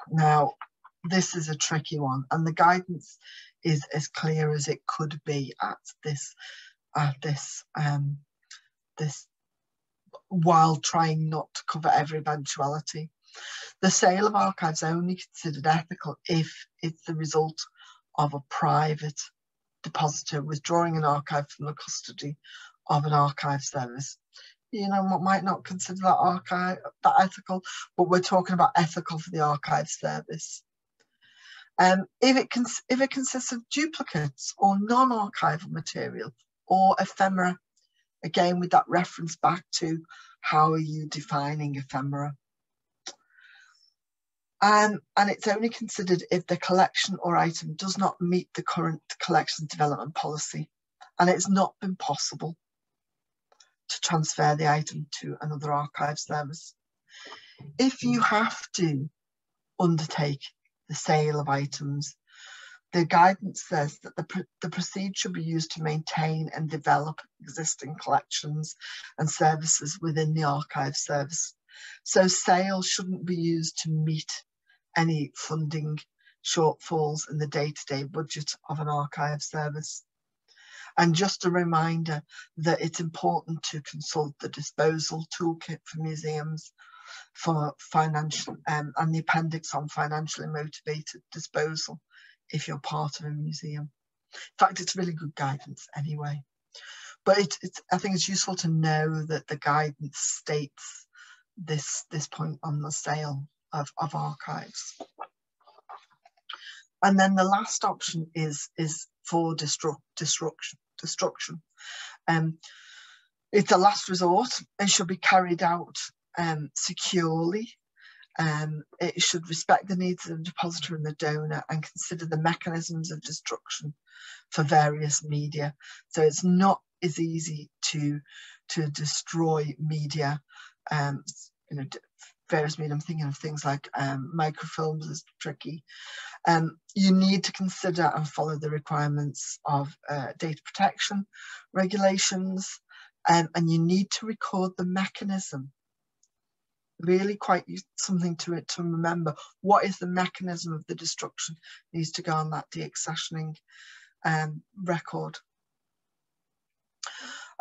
Now, this is a tricky one, and the guidance is as clear as it could be at this while trying not to cover every eventuality. The sale of archives only considered ethical if it's the result of a private depositor withdrawing an archive from the custody of an archive service. You know, what might not consider that ethical, but we're talking about ethical for the archive service. If it consists of duplicates or non-archival material or ephemera, again with that reference back to how are you defining ephemera. And it's only considered if the collection or item does not meet the current collection development policy and it's not been possible to transfer the item to another archive service. If you have to undertake the sale of items, the guidance says that the proceeds should be used to maintain and develop existing collections and services within the archive service. So sales shouldn't be used to meet any funding shortfalls in the day-to-day budget of an archive service. And just a reminder that it's important to consult the disposal toolkit for museums for financial and the appendix on financially motivated disposal if you're part of a museum. In fact, it's really good guidance anyway. But I think it's useful to know that the guidance states this point on the sale of archives. And then the last option is for destruction. It's a last resort and should be carried out securely. It should respect the needs of the depositor and the donor and consider the mechanisms of destruction for various media. So it's not as easy to destroy media, you know, various media. I'm thinking of things like microfilms is tricky. You need to consider and follow the requirements of data protection regulations, and you need to record the mechanism. Really quite something to remember. What is the mechanism of the destruction? Needs to go on that deaccessioning record.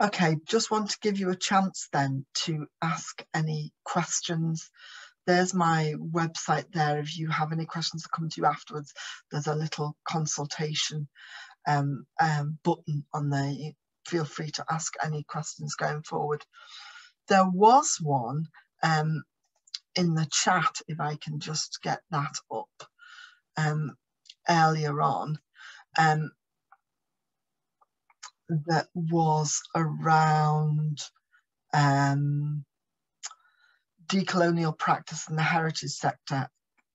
Okay, just want to give you a chance then to ask any questions. There's my website there. If you have any questions that come to you afterwards, there's a little consultation button on there. You feel free to ask any questions going forward. There was one in the chat, if I can just get that up, earlier on, that was around decolonial practice in the heritage sector,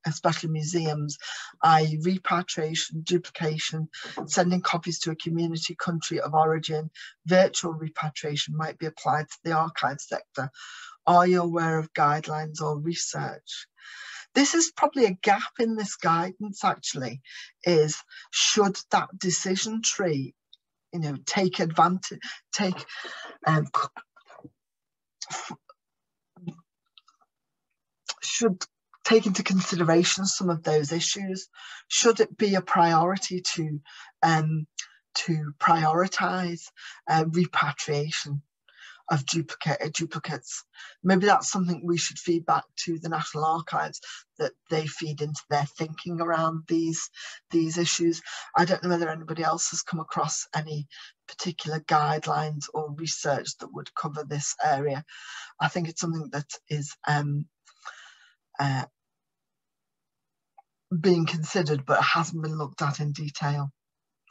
especially museums, i.e. repatriation, duplication, sending copies to a community country of origin. Virtual repatriation might be applied to the archive sector. Are you aware of guidelines or research? This is probably a gap in this guidance, actually, is should that decision tree, you know, take advantage, should take into consideration some of those issues. Should it be a priority to prioritise repatriation of duplicates? Maybe that's something we should feed back to the National Archives, that they feed into their thinking around these issues. I don't know whether anybody else has come across any particular guidelines or research that would cover this area. I think it's something that is being considered, but hasn't been looked at in detail.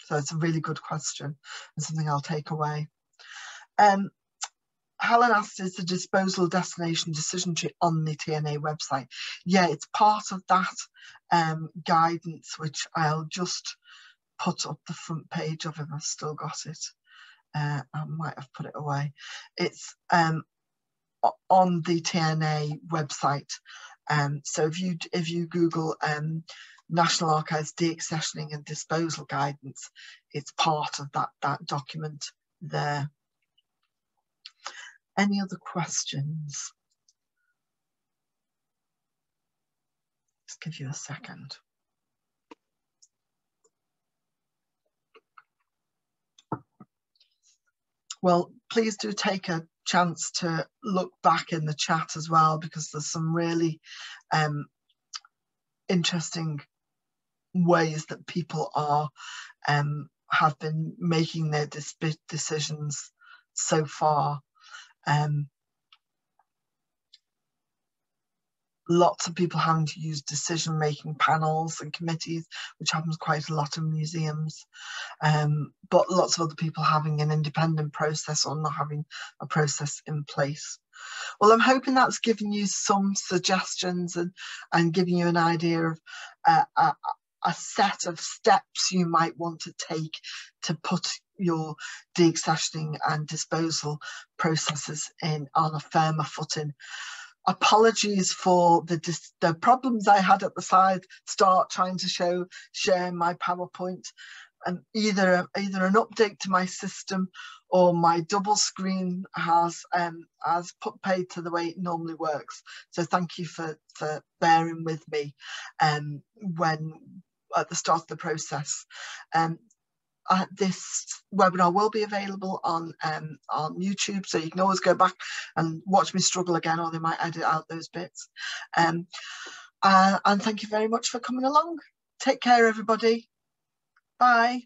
So it's a really good question and something I'll take away. Helen asked, is the disposal destination decision tree on the TNA website? Yeah, it's part of that guidance, which I'll just put up the front page of, if I've still got it. I might have put it away. It's on the TNA website. So if you Google National Archives deaccessioning and disposal guidance, it's part of that document there. Any other questions? Just give you a second. Well, please do take a chance to look back in the chat as well, because there's some really interesting ways that people are have been making their decisions so far. Lots of people having to use decision-making panels and committees, which happens quite a lot in museums, but lots of other people having an independent process or not having a process in place. Well, I'm hoping that's given you some suggestions and giving you an idea of a set of steps you might want to take to put your deaccessioning and disposal processes on a firmer footing. Apologies for the problems I had at the start trying to share my PowerPoint, and either an update to my system or my double screen has put paid to the way it normally works. So thank you for bearing with me when at the start of the process. This webinar will be available on YouTube, so you can always go back and watch me struggle again, or they might edit out those bits. And thank you very much for coming along. Take care, everybody. Bye.